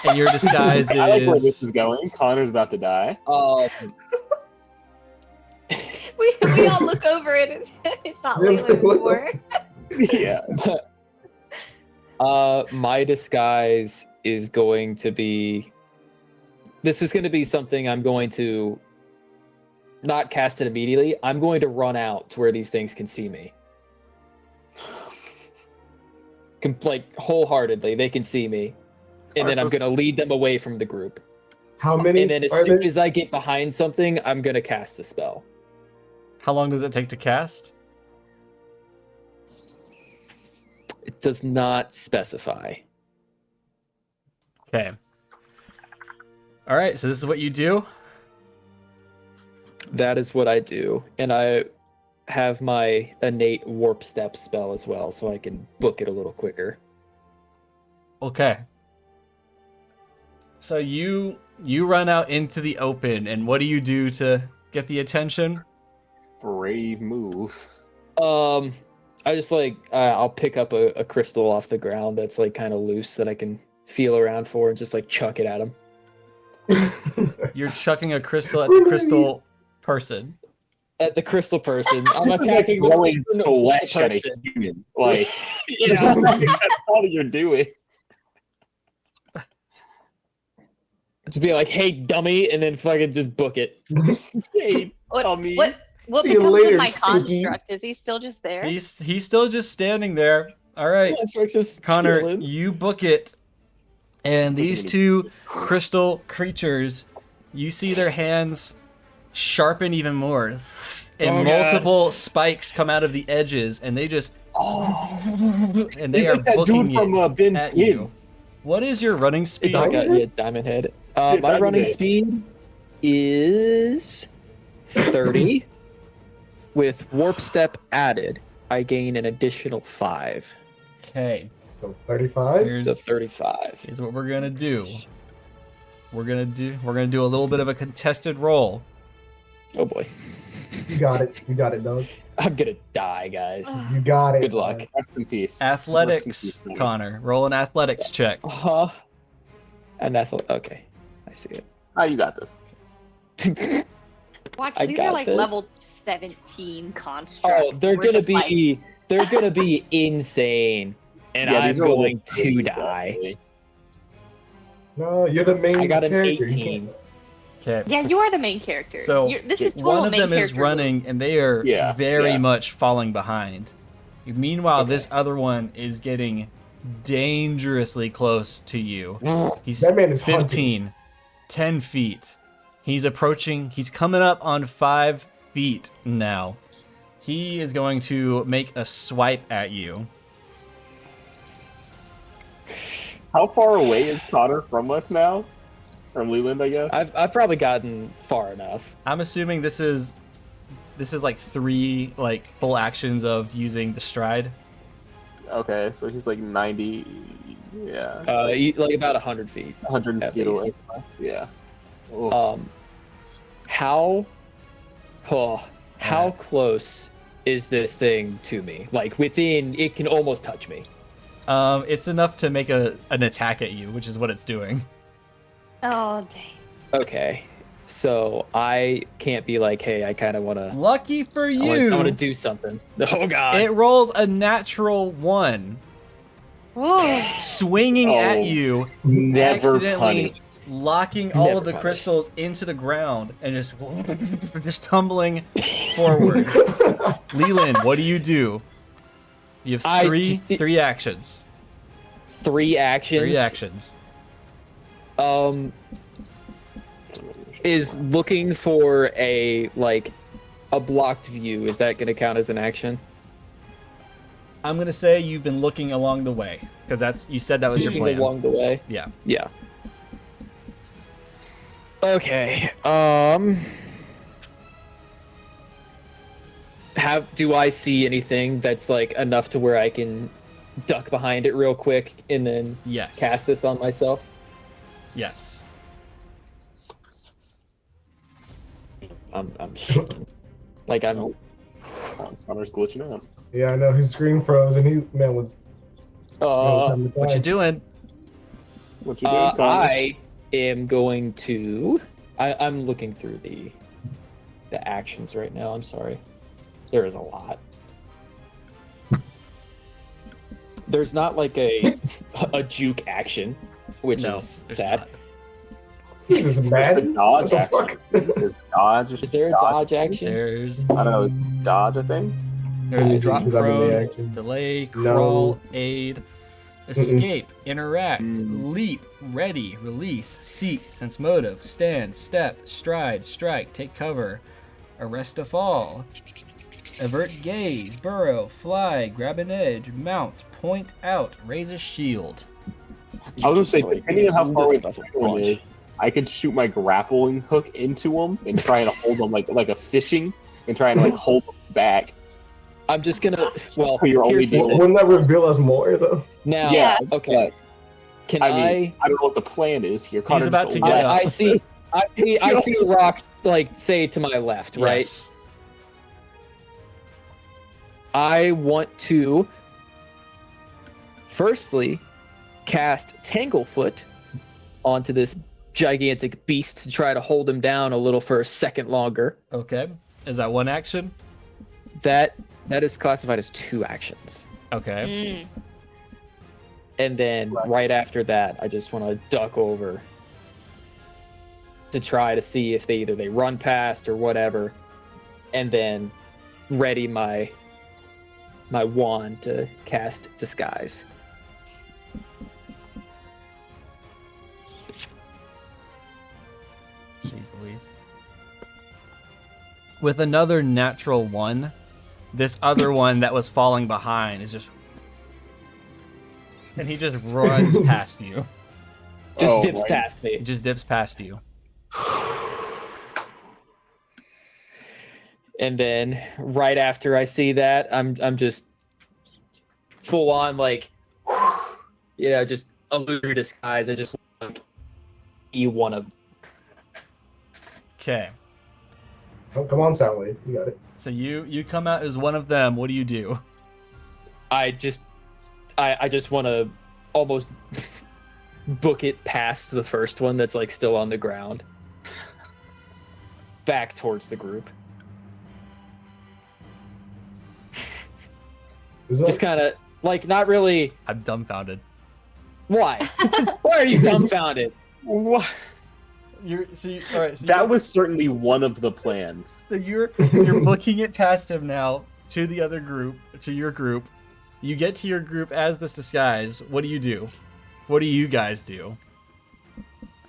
And your disguise I like where this is is going. Connor's about to die. we all look over it and it's not Yeah, Leylin what the- anymore. Yeah. My disguise is going to be. This is going to be something I'm going to not cast it immediately. I'm going to run out to where these things can see me. Like wholeheartedly, they can see me, and then I'm going to lead them away from the group. How many And then as are soon there? as I get behind something, I'm going to cast the spell. how long does it take to cast? It does not specify. Okay. All right, so this is what you do. That is what I do, and I have my innate warp step spell as well, so I can book it a little quicker. Okay. So you run out into the open, and what do you do to get the attention? Brave move. I just I'll pick up a crystal off the ground that's like kind of loose that I can feel around for and just like chuck it at him. You're chucking a crystal at the crystal person. At the crystal person. I'm This is like attacking the throwing person, flesh the at a person. human. Like, Yeah. that's all you're doing. To be like, hey, dummy, and then fucking just book it. Hey, What dummy. what See you becomes later, of my Spooky. construct? Is he still just there? He's still just standing there. All right, Yeah, so it's just Connor, chilling. you book it, and these two crystal creatures, you see their hands sharpen even more, and Oh, God. multiple spikes come out of the edges, and they just and they He's are like that booking dude from it Ben at 10. you. What is your running speed? It's like a Diamond Head. My Diamond running Head. speed is 30. With Warp Step added, I gain an additional 5. Okay, So 35. So here's 35. what we're gonna do. We're gonna do a little bit of a contested roll. Oh boy. You got it. You got it, dog. I'm gonna die, guys. You got it. Good luck. Rest in peace. Athletics, Rest in peace, man. Connor. Roll an athletics check. Uh-huh. And that's okay. I see Ah, you got this. it. Watch, I these got are like this. level 17 constructs. Oh, they're We're gonna just like- be insane. And Yeah, I'm these are all going the to things, die. actually. No, you're the main I got an character. You 18. Okay. Yeah, you are the main character. So, This is total One of main them is character running, and they are Yeah, very yeah. much falling behind. Meanwhile, Okay. this other one is getting dangerously close to you. He's That man is 15, 10 feet. He's approaching. He's coming up on 5 feet now. He is going to make a swipe at you. How far away is Connor from us now? From Leland, I guess. I've probably gotten far enough. I'm assuming this is like 3 like full actions of using the stride. Okay, so he's like 90. Yeah. Like about 100 feet. 100 at feet least. away from us. Yeah. Oh. How close is this thing to me? Like within, it can almost touch me. It's enough to make an attack at you, which is what it's doing. Oh, dang. Okay. So I can't be like, hey, I kind of want to. Lucky for I you, want to do something. Oh god. it rolls a natural 1, Ooh. swinging at Oh, you, Never accidentally punished. locking all Never of the punished. crystals into the ground and just tumbling forward. Leylin, what do? You have three actions. 3 actions. 3 actions. Is looking for a blocked view. Is that going to count as an action? I'm gonna say you've been looking along the way because you said that was your Looking plan. along the way. Yeah. Yeah. Okay. Do I see anything that's enough to where I can duck behind it real quick and then Yes. cast this on myself? Yes. I'm shaking. I'm. Connor's glitching out. Yeah, I know his screen froze, and he was having a What you time. doing? What you doing, Connor? I am going to. I'm looking through the actions right now. I'm sorry. There is a lot. There's not a juke action, which No, is there's sad. not. This is There's mad. the dodge What the action. fuck? Is dodge? Is there a dodge action? There's I don't know. Is dodge a thing? drop Because I'm in the prone, action. delay, No. crawl, aid, escape, interact, leap, ready, release, seek, sense motive, stand, step, stride, strike, take cover, arrest a fall, avert gaze, burrow, fly, grab an edge, mount, point out, raise a shield. I was gonna say, depending on how far away the Just second one launch. is, I could shoot my grappling hook into him and try and hold them like a fishing and try and hold them back. I'm just gonna. Well, So you're only here's the doing- thing. Wouldn't that reveal us more though? Now, Yeah, okay. Can I mean, I don't know what the plan is here. Connor's about just to get alive. up. I see a rock say to my left, right? Yes. I want to firstly cast Tanglefoot onto this gigantic beast to try to hold him down a little for a second longer. Okay. Is that 1 action? That is classified as 2 actions. Okay. And then right after that, I just want to duck over to try to see if they run past or whatever, and then ready my wand to cast disguise. Jeez Louise. With another natural 1, this other one that was falling behind is just... And he just runs past you. Just Oh, dips right. past me. He just dips past you. And then right after I see that, I'm just full on just illusory disguise. I just be one of. Okay. Oh, come on, Soundwave. You got it. So you come out as one of them. What do you do? I just want to almost book it past the first one that's still on the ground, back towards the group. Is that, Just kind of not really. I'm dumbfounded. Why? Why are you dumbfounded? What? All right. That was certainly one of the plans. So you're booking it past him now to the other group, to your group. You get to your group as this disguise. What do you do? What do you guys do?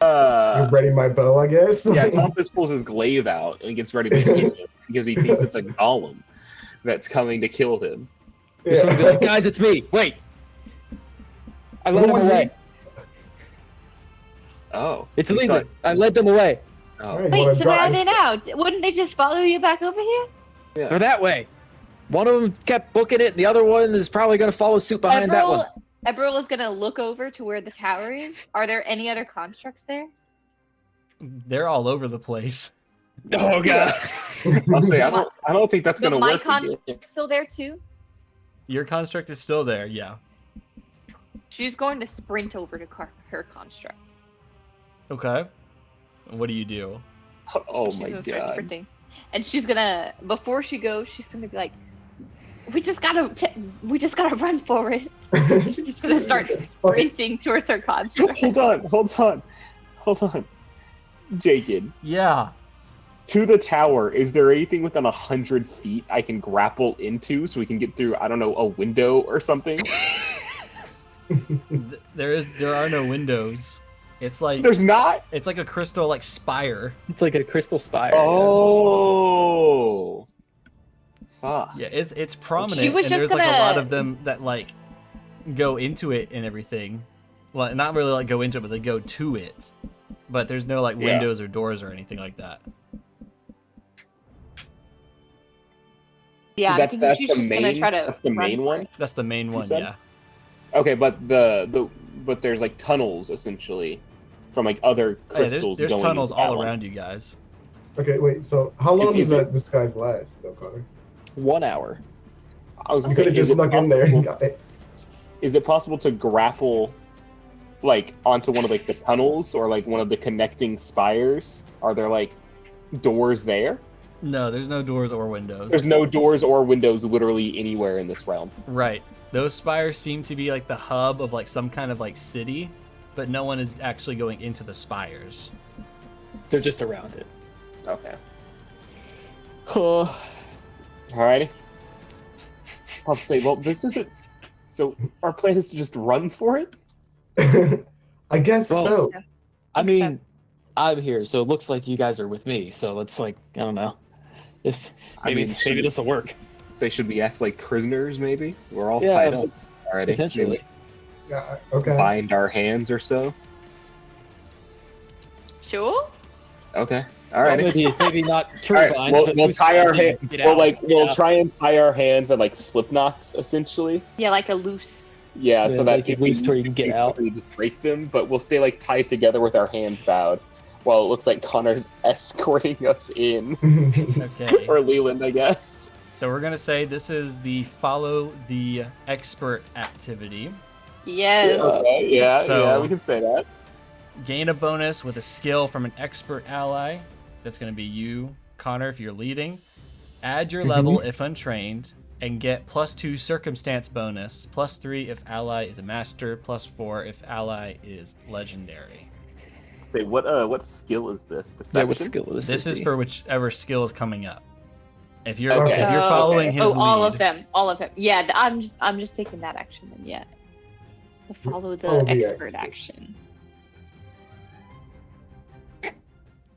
you ready my bow, I guess? Yeah, Tonpas pulls his glaive out and gets ready to hit him because he thinks it's a golem that's coming to kill him. Just want to be like, guys, it's me. Wait. I led them away. Oh, It's he's illegal. not- I led them away. Oh. Alright, Wait, well, so where are guys- they now? Wouldn't they just follow you back over here? They're that way. One of them kept booking it, and the other one is probably going to follow suit behind that one. Ebrill is gonna look over to where the tower is. Are there any other constructs there? They're all over the place. Oh god. I'll say I don't think that's But gonna my work. again. construct's still there too. Your construct is still there. Yeah. She's going to sprint over to her construct. Okay. What do you do? Oh She's my gonna start god. sprinting, and she's gonna before she goes, she's gonna be like, we just gotta run for it. She's gonna start sprinting towards her construct. Hold on. Jacob, Yeah. to the tower, is there anything within 100 feet I can grapple into so we can get through, I don't know, a window or something? There are no windows. It's like There's not? it's like a crystal like spire. It's like a crystal spire. Oh. Fuck. Yeah, it's prominent, She was and just there's like a lot gonna- of them that like go into it and everything. Well, not really like go into it, but they go to it. But there's no like Yeah. windows or doors or anything like that. Yeah, So I'm that's thinking she's the just gonna main try to that's the run main for one? it. That's the main one, said? yeah. Okay, but but there's like tunnels essentially from like other Hey, crystals there's going tunnels into that all one. around you guys. Okay, wait. So how long Is does it- that disguise last, though, Connor? 1 hour. I was You gonna could say, have just snuck in there and got it. is it possible to grapple like onto one of like the tunnels or like one of the connecting spires? Are there like doors there? No, there's no doors or windows. There's no doors or windows literally anywhere in this realm. Right. Those spires seem to be like the hub of like some kind of like city, but no one is actually going into the spires. They're just around it. Okay. Oh, Alrighty. I'll say, well, this isn't. So our plan is to just run for it. I guess Well, so. I mean, I'm here, so it looks like you guys are with me. So let's like, I don't know, if I maybe mean, should maybe we- this will work. Say, should we act like prisoners? Maybe we're all Yeah, tied up already. Potentially. Maybe Yeah, okay. bind our hands or so. Sure. Okay. Well, Alrighty. maybe not true All right, binds, but we'll loose tie our binds hand. and get We'll out. like we'll Yeah. try and tie our hands and like slip knots essentially. Yeah, like a loose. Yeah, so Yeah, that like if at least we where need you can to, get we out. quickly just break them, but we'll stay like tied together with our hands bowed, while it looks like Connor's escorting us in, Okay. or Leland, I guess. So we're gonna say this is the follow the expert activity. Yes. Okay, yeah, So- yeah, we can say that. Gain a bonus with a skill from an expert ally. That's gonna be you, Connor, if you're leading. Add your level if untrained, and get +2 circumstance bonus, +3 if ally is a master, +4 if ally is legendary. Say what skill is this? Yeah, Deception. what skill is This is for whichever skill is coming up. If you're Okay. if you're Oh, following okay. his Oh, all lead, of them. All of them. Yeah, I'm just taking that action then. Yeah. Follow the Follow the expert expert. action.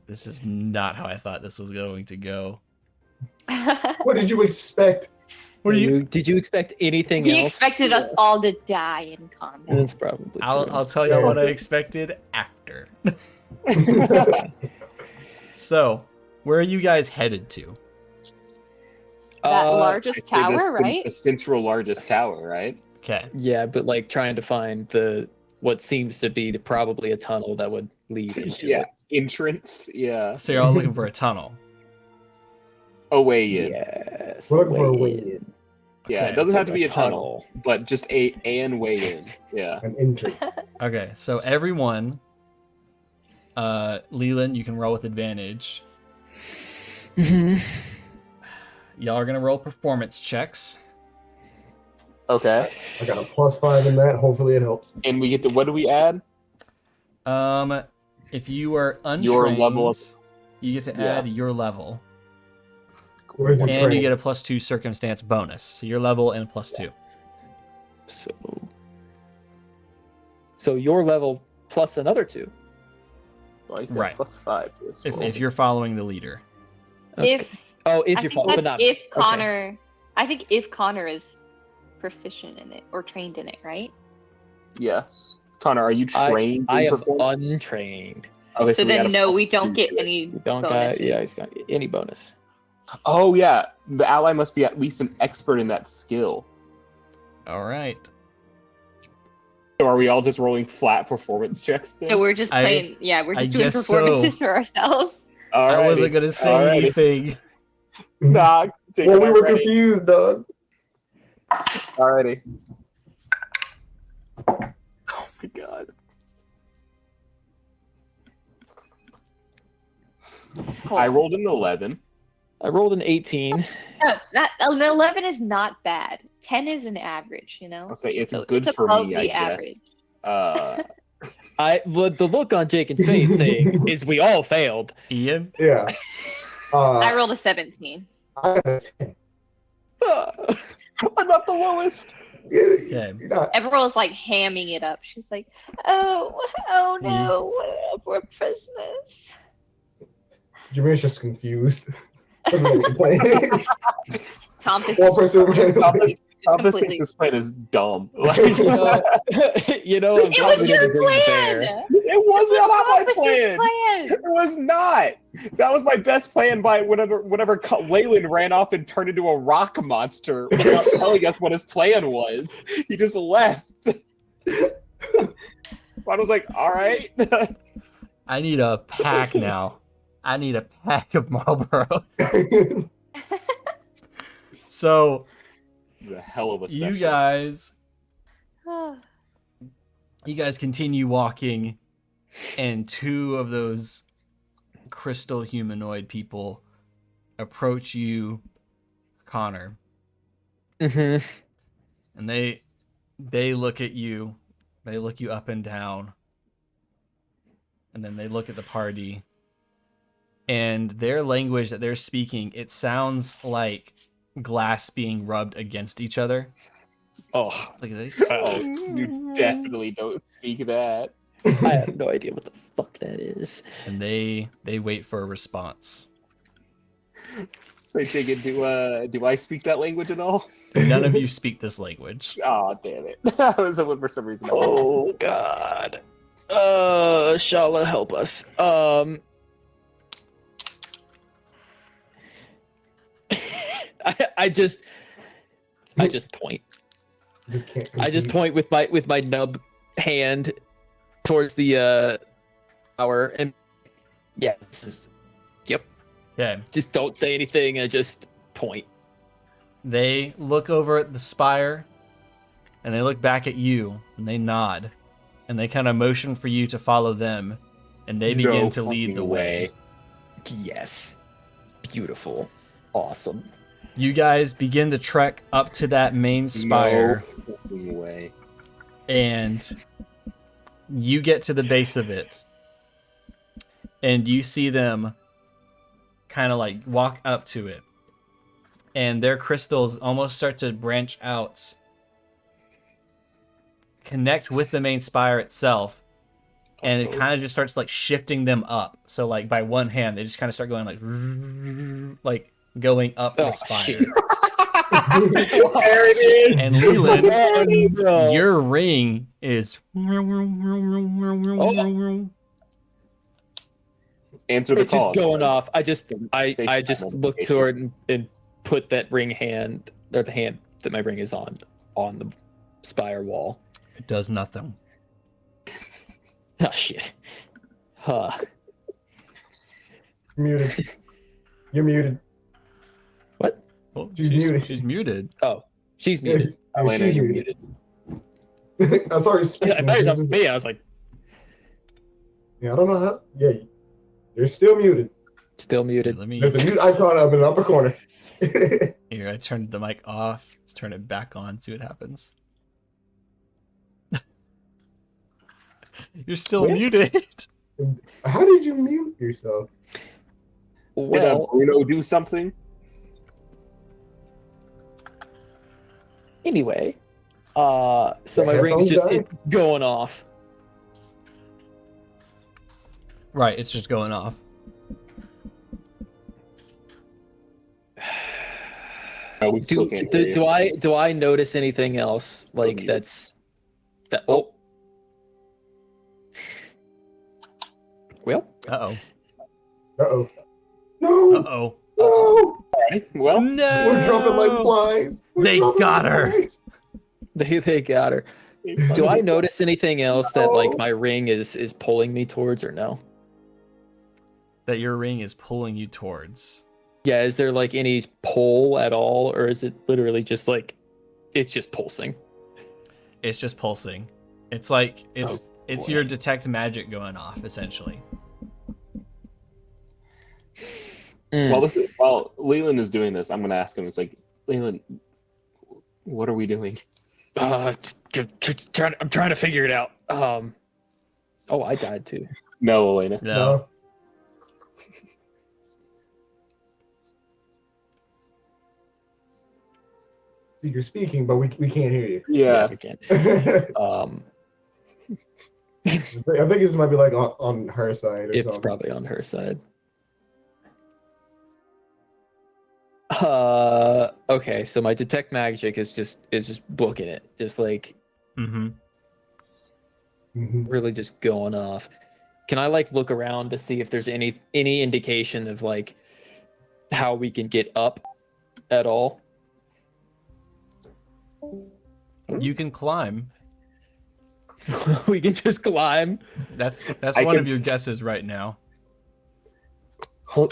this is not how I thought this was going to go. What did you expect? What do you? Did you expect anything He else? expected us all to die in combat. That's probably I'll true. I'll tell you what I Yeah. expected after. So, where are you guys headed to? That Uh, largest I'd say tower, the right? The central largest tower, right? Okay. Yeah, but like trying to find what seems to be probably a tunnel that would lead into Yeah. it. Entrance. Yeah. So you're all looking for a tunnel. Away in. Yes. We're looking for a way way in. Yeah. Okay, It doesn't So have to be a tunnel, but just an way in. Yeah. An entry. Okay, so everyone, Leylin, you can roll with advantage. Mhm. Y'all are gonna roll performance checks. Okay. I got a +5 in that. Hopefully it helps. And we get to what do we add? If you are untrained, Your level of- you get to Yeah. add your level, Where's the and train? you get a +2 circumstance bonus. So your level and +2. So your level plus another 2. I like that. Right. +5 to this If roll. you're following the leader. Okay. If Oh, if I you're think following, but that's not if Connor, I think if Connor is proficient in it or trained in it, right? Yes. Connor, are you trained I in am performance? untrained. Okay, So we then gotta- no, we don't get do it. any You don't bonuses. got it's not any bonus. Oh yeah, the ally must be at least an expert in that skill. All right. So are we all just rolling flat performance checks then? So we're just I- playing. Yeah, we're I just doing guess performances so. for ourselves. I wasn't gonna say Alrighty. anything. Nah, Jake, Well, we I'm were ready. confused, dog. Alrighty. Oh my god. Cool. I rolled an 11. I rolled an 18. No, it's not, an 11 is not bad. 10 is an average, you know? I'll say it's So good it's for above me, the I guess. average. The look on Jaken's face saying is we all failed. Ian? Yeah. I rolled a 17. I got a 10. I'm not the lowest. Okay. You're not. Everyone's like hamming it up. She's like, oh no, we're prisoners. Jamir's just confused. Doesn't know what you're playing. Tonpas One is person Tonpas completely- thinks this plan is dumb. You know, I'm It probably was gonna your bring the plan. bear. It was not my Tonpas' plan. plan. It was not. That was my best plan by whenever Leylin ran off and turned into a rock monster without telling us what his plan was. He just left. I was like, all right. I need a pack now. I need a pack of Marlboro. So This is a hell of a you session. guys continue walking, and two of those crystal humanoid people approach you, Connor, Mm-hmm. and they look at you. They look you up and down, and then they look at the party. And their language that they're speaking, it sounds like glass being rubbed against each other. Oh, Look at this. Oh, you definitely don't speak that. I have no idea what the fuck that is. And they wait for a response. So, Jiggin, do I speak that language at all? None of you speak this language. Oh, damn it. I was hoping for some reason. Oh God. Shala, help us. I just point. Just can't I just compete. point with my nub hand towards the tower, and yeah, this is. Yep. Okay. Just don't say anything. I just point. They look over at the spire, and they look back at you, and they nod, and they kind of motion for you to follow them, and they begin No to lead the fucking way. Yes. Beautiful. Awesome. You guys begin to trek up to that main No spire, fucking way. and you get to the base of it, and you see them kind of like walk up to it, and their crystals almost start to branch out, connect with the main spire itself, and it kind of just starts like shifting them up. So like by one hand, they just kind of start going like going up the Oh, spire. shit. There it is. And Leylin, Oh, no. your ring is Answer the It's just call. going off. I just Basic just look multiplication. toward and put that ring hand, or the hand that my ring is on the spire wall. it does nothing. Oh shit. Huh. Muted. You're muted. What? Oh, She's muted. She's muted. Oh, she's muted. Elena, She's you're muted. I saw her I speaking. thought she it was was just- me. I was like, Yeah, I don't know how. Yeah, you're still muted. still muted. Let me There's a mute icon up in the upper corner. here. I turned the mic off. Let's turn it back on. See what happens. You're still What? muted. How did you mute yourself? Did Well, Bruno do something? anyway, so The my ring's headphones just died? it's going off. Right, it's just going off. No, we still can't hear you. Do I notice anything else like muted. that's that? Oh. Well, Uh Uh-oh. No! oh. Uh No! oh. Well, No. We're dropping like flies. We're They dropping got like her. flies. they got her. Do I notice anything else that like No. my ring is pulling me towards or no? That your ring is pulling you towards. Yeah, is there like any pull at all, or is it literally just like it's just pulsing? It's just pulsing. It's like it's boy. your detect magic going off essentially. While Leylin is doing this, I'm gonna ask him. It's like, Leylin, what are we doing? I'm trying to figure it out. Oh, I died too. No, Elena. No. So you're speaking, but we can't hear you. Yeah. we can't. I think this might be like on her side or It's something. probably on her side. Okay, so my detect magic is just booking it, just like Mm-hmm. Mhm. really just going off. Can I like look around to see if there's any indication of like how we can get up at all? You can climb. We can just climb. That's I one can- of your guesses right now. I'll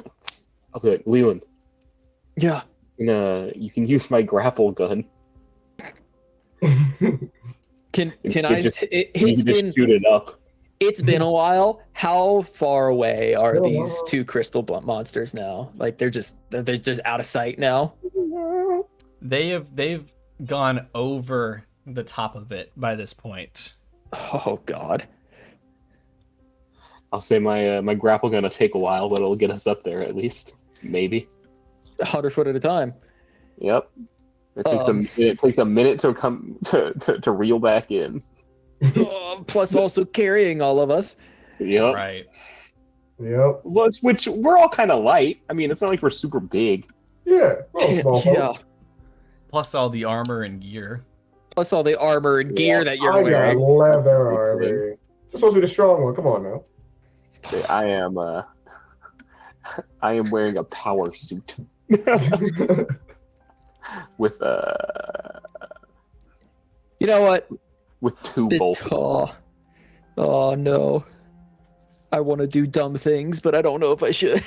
be like, Leland, Yeah. you can use my grapple gun. Can You I? just- It's You can been just shoot it up. it's been a while. How far away are Been a these while. two crystal monsters now? Like they're just out of sight now. They've gone over the top of it by this point. Oh God. I'll say my grapple gun will take a while, but it'll get us up there at least. Maybe. 100 foot at a time. Yep. It takes a minute to come to reel back in. Plus also carrying all of us. Yep. Right. Yep. Which we're all kind of light. I mean, it's not like we're super big. Yeah. Well, small folk. Yeah. Plus all the armor and gear. Plus all the armor and gear Yeah, that you're I got wearing. leather armor. You're supposed to be the strong one. Come on now. I am I am wearing a power suit with You know what? with 2 bolts. Oh no. I want to do dumb things, but I don't know if I should.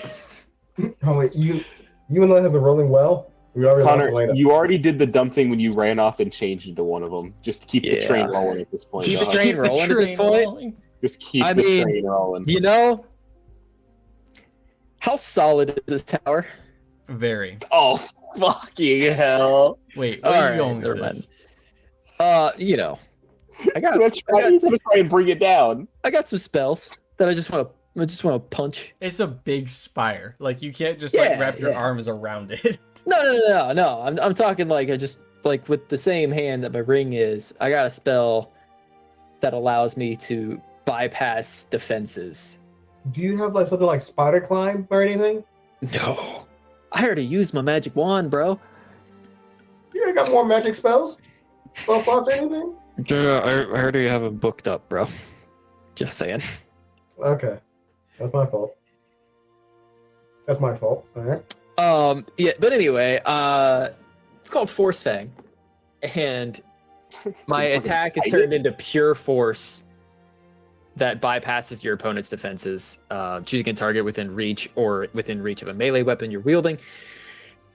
Oh wait, you and I have been rolling well. We already lost Connor, Elena. you already did the dumb thing when you ran off and changed into one of them. Just keep the train Yeah. rolling at this point. Keep the dog. train rolling at this point. rolling. Just keep I the mean, train rolling. You know, how solid is this tower? Very. Oh fucking hell! Wait, where All are right, you going never with mind. this? You know, I He's gonna try and bring it down. got some spells that I just want to punch. It's a big spire. Like you can't just Yeah, like wrap your yeah. arms around it. No. I'm talking like I just like with the same hand that my ring is. I got a spell that allows me to bypass defenses. Do you have like something like spider climb or anything? No, I already used my magic wand, bro. You ain't got more magic spells? Spell slots or anything? Yeah, I already have them booked up, bro. Just saying. Okay. That's my fault. That's my fault. Alright. Yeah, but anyway, it's called Force Fang, and my Fucking attack is fight turned it? into pure force that bypasses your opponent's defenses. Choosing a target within reach or within reach of a melee weapon you're wielding.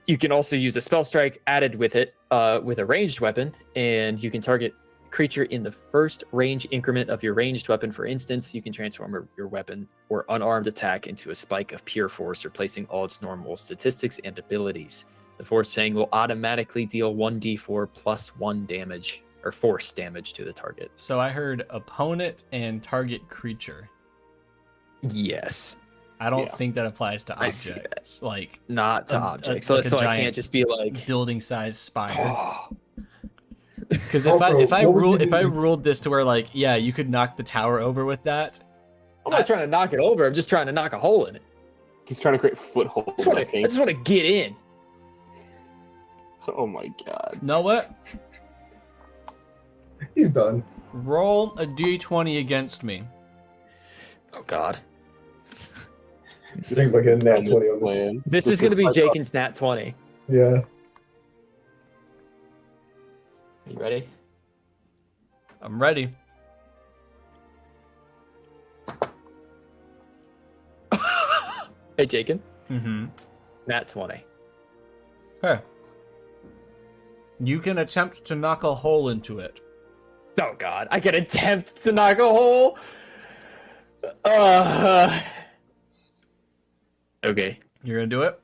You can also use a spell strike added with it, with a ranged weapon, and you can target creature in the first range increment of your ranged weapon. For instance, you can transform your weapon or unarmed attack into a spike of pure force, replacing all its normal statistics and abilities. The Force Fang will automatically deal 1d4 plus 1 damage or force damage to the target. So I heard opponent and target creature. Yes, I don't Yeah. think that applies to I see objects. Like not to A- objects. like a so I giant can't just be like, building size spire. oh, Because Also, if I what would you do? ruled this to where like yeah you could knock the tower over with that. I'm not trying to knock it over. I'm just trying to knock a hole in it. He's trying to create footholds. I I think. just want to get in. Oh my god. Know what? He's done. Roll a d20 against me. Oh God. Think like a nat 20 on this. plan. This is going to be my Jake and Snat 20. Yeah. You ready? I'm ready. Hey, Jaken. Mm-hmm. Nat 20. Hey. You can attempt to knock a hole into it. Oh God, I can attempt to knock a hole. Okay. You're gonna do it?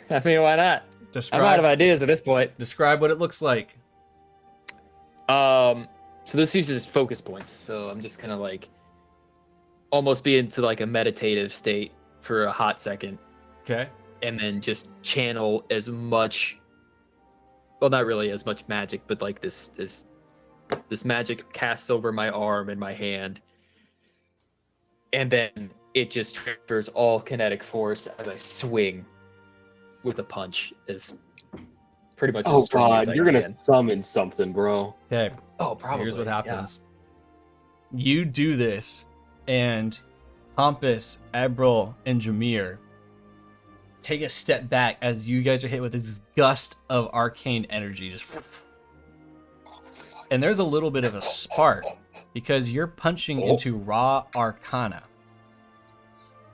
I mean, why not? I'm out of ideas at this point. Describe what it looks like. So this uses focus points. So I'm just gonna like almost be into like a meditative state for a hot second, Okay. and then just channel as much. Well, not really as much magic, but like this magic casts over my arm and my hand, and then it just transfers all kinetic force as I swing with a punch. Is pretty much. Oh as strong as god, I you're gonna can. summon something, bro. Okay. Oh, So here's what probably, yeah. happens. You do this, and Tonpas, Ebrill, and Jamir take a step back as you guys are hit with this gust of arcane energy. Just, and there's a little bit of a spark because you're punching into raw arcana.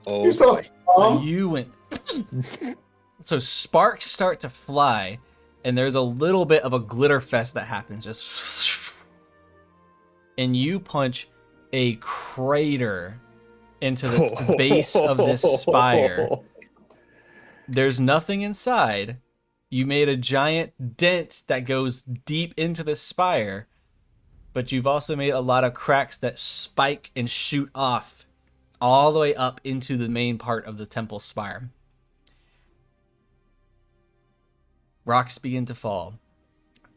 Oh, You're so boy. So you went. So sparks start to fly, and there's a little bit of a glitter fest that happens. Just, and you punch a crater into the base of this spire. There's nothing inside. You made a giant dent that goes deep into the spire, but you've also made a lot of cracks that spike and shoot off all the way up into the main part of the temple spire. Rocks begin to fall.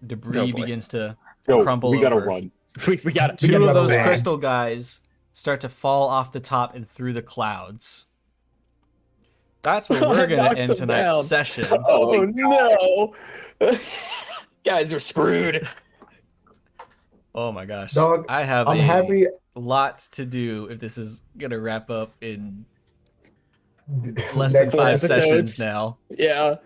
Debris Oh, boy. begins to Yo, crumble we gotta over. run. we got it. Two of those run. crystal guys start to fall off the top and through the clouds. That's where we're going Knocked to end them tonight's down. session. Oh no! Guys are screwed. Oh my gosh. Dog, I have I'm a happy. lot to do if this is going to wrap up in less than Next 5 episodes. sessions now. Yeah.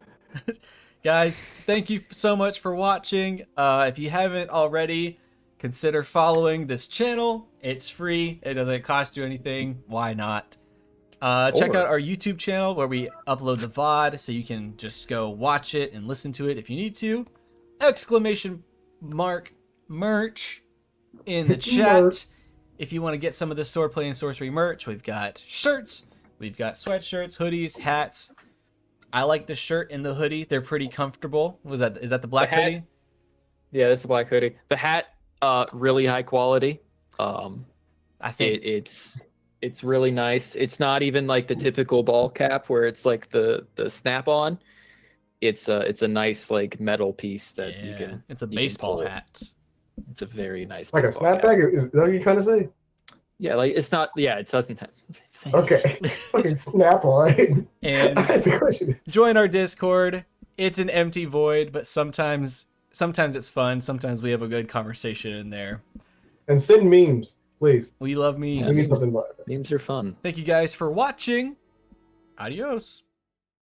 Guys, thank you so much for watching. If you haven't already, consider following this channel. It's free. It doesn't cost you anything. Why not? Check out our YouTube channel where we upload the VOD, so you can just go watch it and listen to it if you need to. Exclamation mark merch in the chat. Merch. If you want to get some of the Swordplay and Sorcery merch, we've got shirts, we've got sweatshirts, hoodies, hats. I like the shirt and the hoodie. They're pretty comfortable. Is that the black The hat- hoodie? Yeah, that's the black hoodie. The hat, really high quality. I think It's really nice. It's not even like the typical ball cap where it's like the snap on. It's a nice like metal piece that you can. it's a you can baseball pull. hat. It's a very nice. Like a baseball cap. snapback? Is that what you're trying to say? Yeah, like it's not. Yeah, it doesn't have. Okay. Fucking snap on. And I had to question. join our Discord. It's an empty void, but sometimes it's fun. Sometimes we have a good conversation in there. And send memes, please. We love We memes. need something about it. Memes are fun. Thank you guys for watching. Adios.